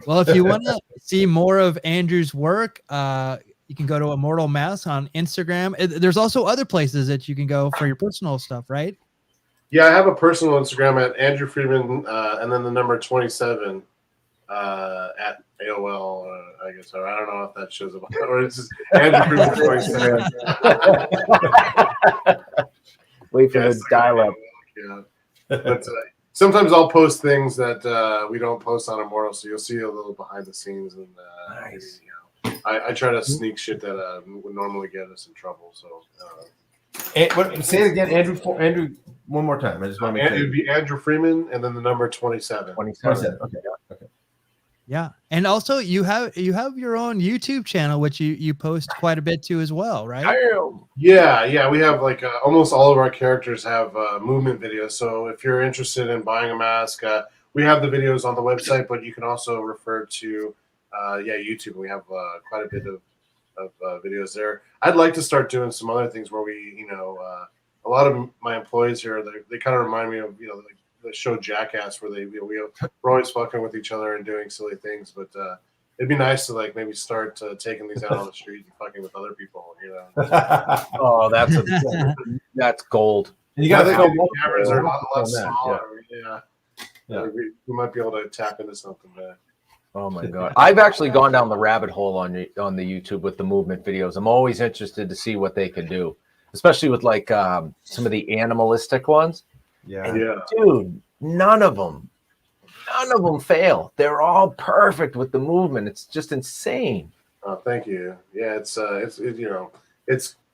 Well, if you want to see more of Andrew's work, you can go to Immortal Masks on Instagram. There's also other places that you can go for your personal stuff, right? Yeah, I have a personal Instagram at Andrew Freeman, and then the number 27 at AOL. I guess I don't know if that shows up, or it's just Andrew Freeman 27. Wait for the dial-up. Yeah, but sometimes I'll post things that we don't post on Immortal, so you'll see a little behind the scenes, and nice. I try to sneak shit that would normally get us in trouble. So say it again, Andrew, one more time. I just want to make it would be Andrew Freeman, and then the number 27. 27. Okay. Yeah, and also you have your own YouTube channel, which you post quite a bit to as well, right? Yeah. We have like almost all of our characters have movement videos. So if you're interested in buying a mask, we have the videos on the website, but you can also refer to YouTube. We have quite a bit of videos there. I'd like to start doing some other things where we, a lot of my employees here, they kind of remind me of like the show Jackass, where we're always fucking with each other and doing silly things, but it'd be nice to like maybe start taking these out on the street and fucking with other people, Oh, that's gold. And you got the cameras are a lot smaller. Yeah. We might be able to tap into something there. Oh my god, I've actually gone down the rabbit hole on the YouTube with the movement videos. I'm always interested to see what they can do, especially with like some of the animalistic ones. Dude, none of them fail. They're all perfect with the movement. It's just insane. Oh, thank you. Yeah, it's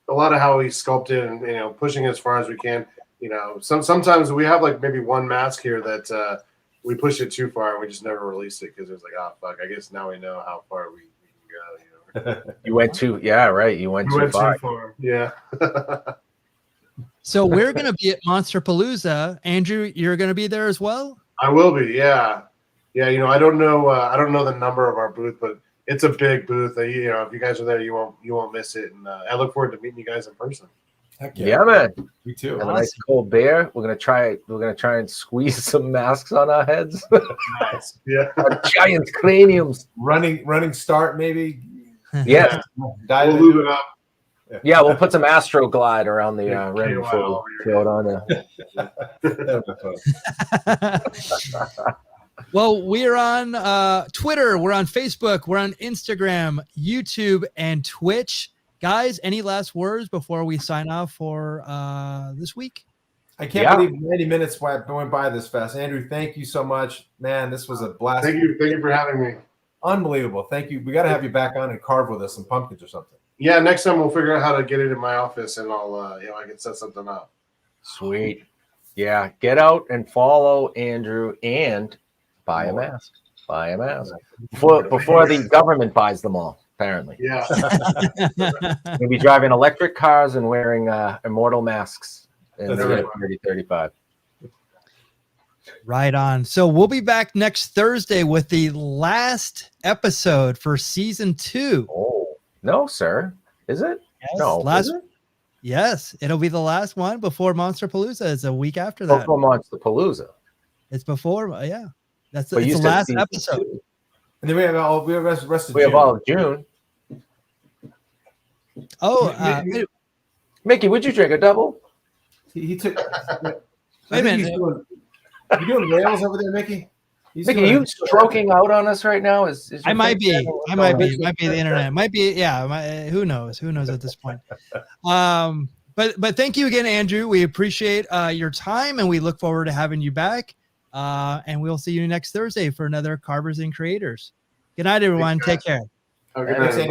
a lot of how we sculpted and, you know, pushing as far as we can. You know, sometimes we have like maybe one mask here that we pushed it too far and we just never released it because it was like, oh fuck, I guess now we know how far we can go. You know? You went too, yeah, right. You went too far. Yeah. So we're gonna be at Monsterpalooza. Andrew, you're gonna be there as well? I will be, yeah. Yeah, you know, I don't know the number of our booth, but it's a big booth. You know, if you guys are there, you won't miss it. And I look forward to meeting you guys in person. Heck Yeah, man. Me too. Have a nice cold beer. We're gonna try and squeeze some masks on our heads. Nice. Yeah. Our giant craniums. Running start maybe. Yeah. Dive We'll lube it up. Yeah, we'll put some Astro Glide around the rim before we throw it on there. Well, we're on Twitter, we're on Facebook, we're on Instagram, YouTube, and Twitch. Guys, any last words before we sign off for this week? I can't believe 90 minutes went by this fast. Andrew, thank you so much. Man, this was a blast. Thank you for having me. Unbelievable. Thank you. We got to have you back on and carve with us some pumpkins or something. Yeah, next time we'll figure out how to get it in my office and I'll I can set something up. Sweet. Yeah, get out and follow Andrew and buy a mask. Buy a mask. Before the government buys them all, apparently. Yeah. We'll be driving electric cars and wearing Immortal Masks in the year 3035. Right on. So we'll be back next Thursday with the last episode for season 2. Oh, no, sir. Is it? Yes, no. Last. Is it? Yes, it'll be the last one before Monsterpalooza. It's a week after that. Before Monsterpalooza. It's before, yeah. It's the But you last said episode. 2. And then we have rest of We June. have all of June. Oh, Mickey, would you drink a double? He took. Wait a minute. You doing rails over there, Mickey? Mickey, you stroking out on us right now? Is I might be. It might be the internet. It might be. Yeah. Who knows? Who knows at this point? But thank you again, Andrew. We appreciate your time, and we look forward to having you back. And we'll see you next Thursday for another Carvers and Creators. Good night, everyone. Take care. Have a good night.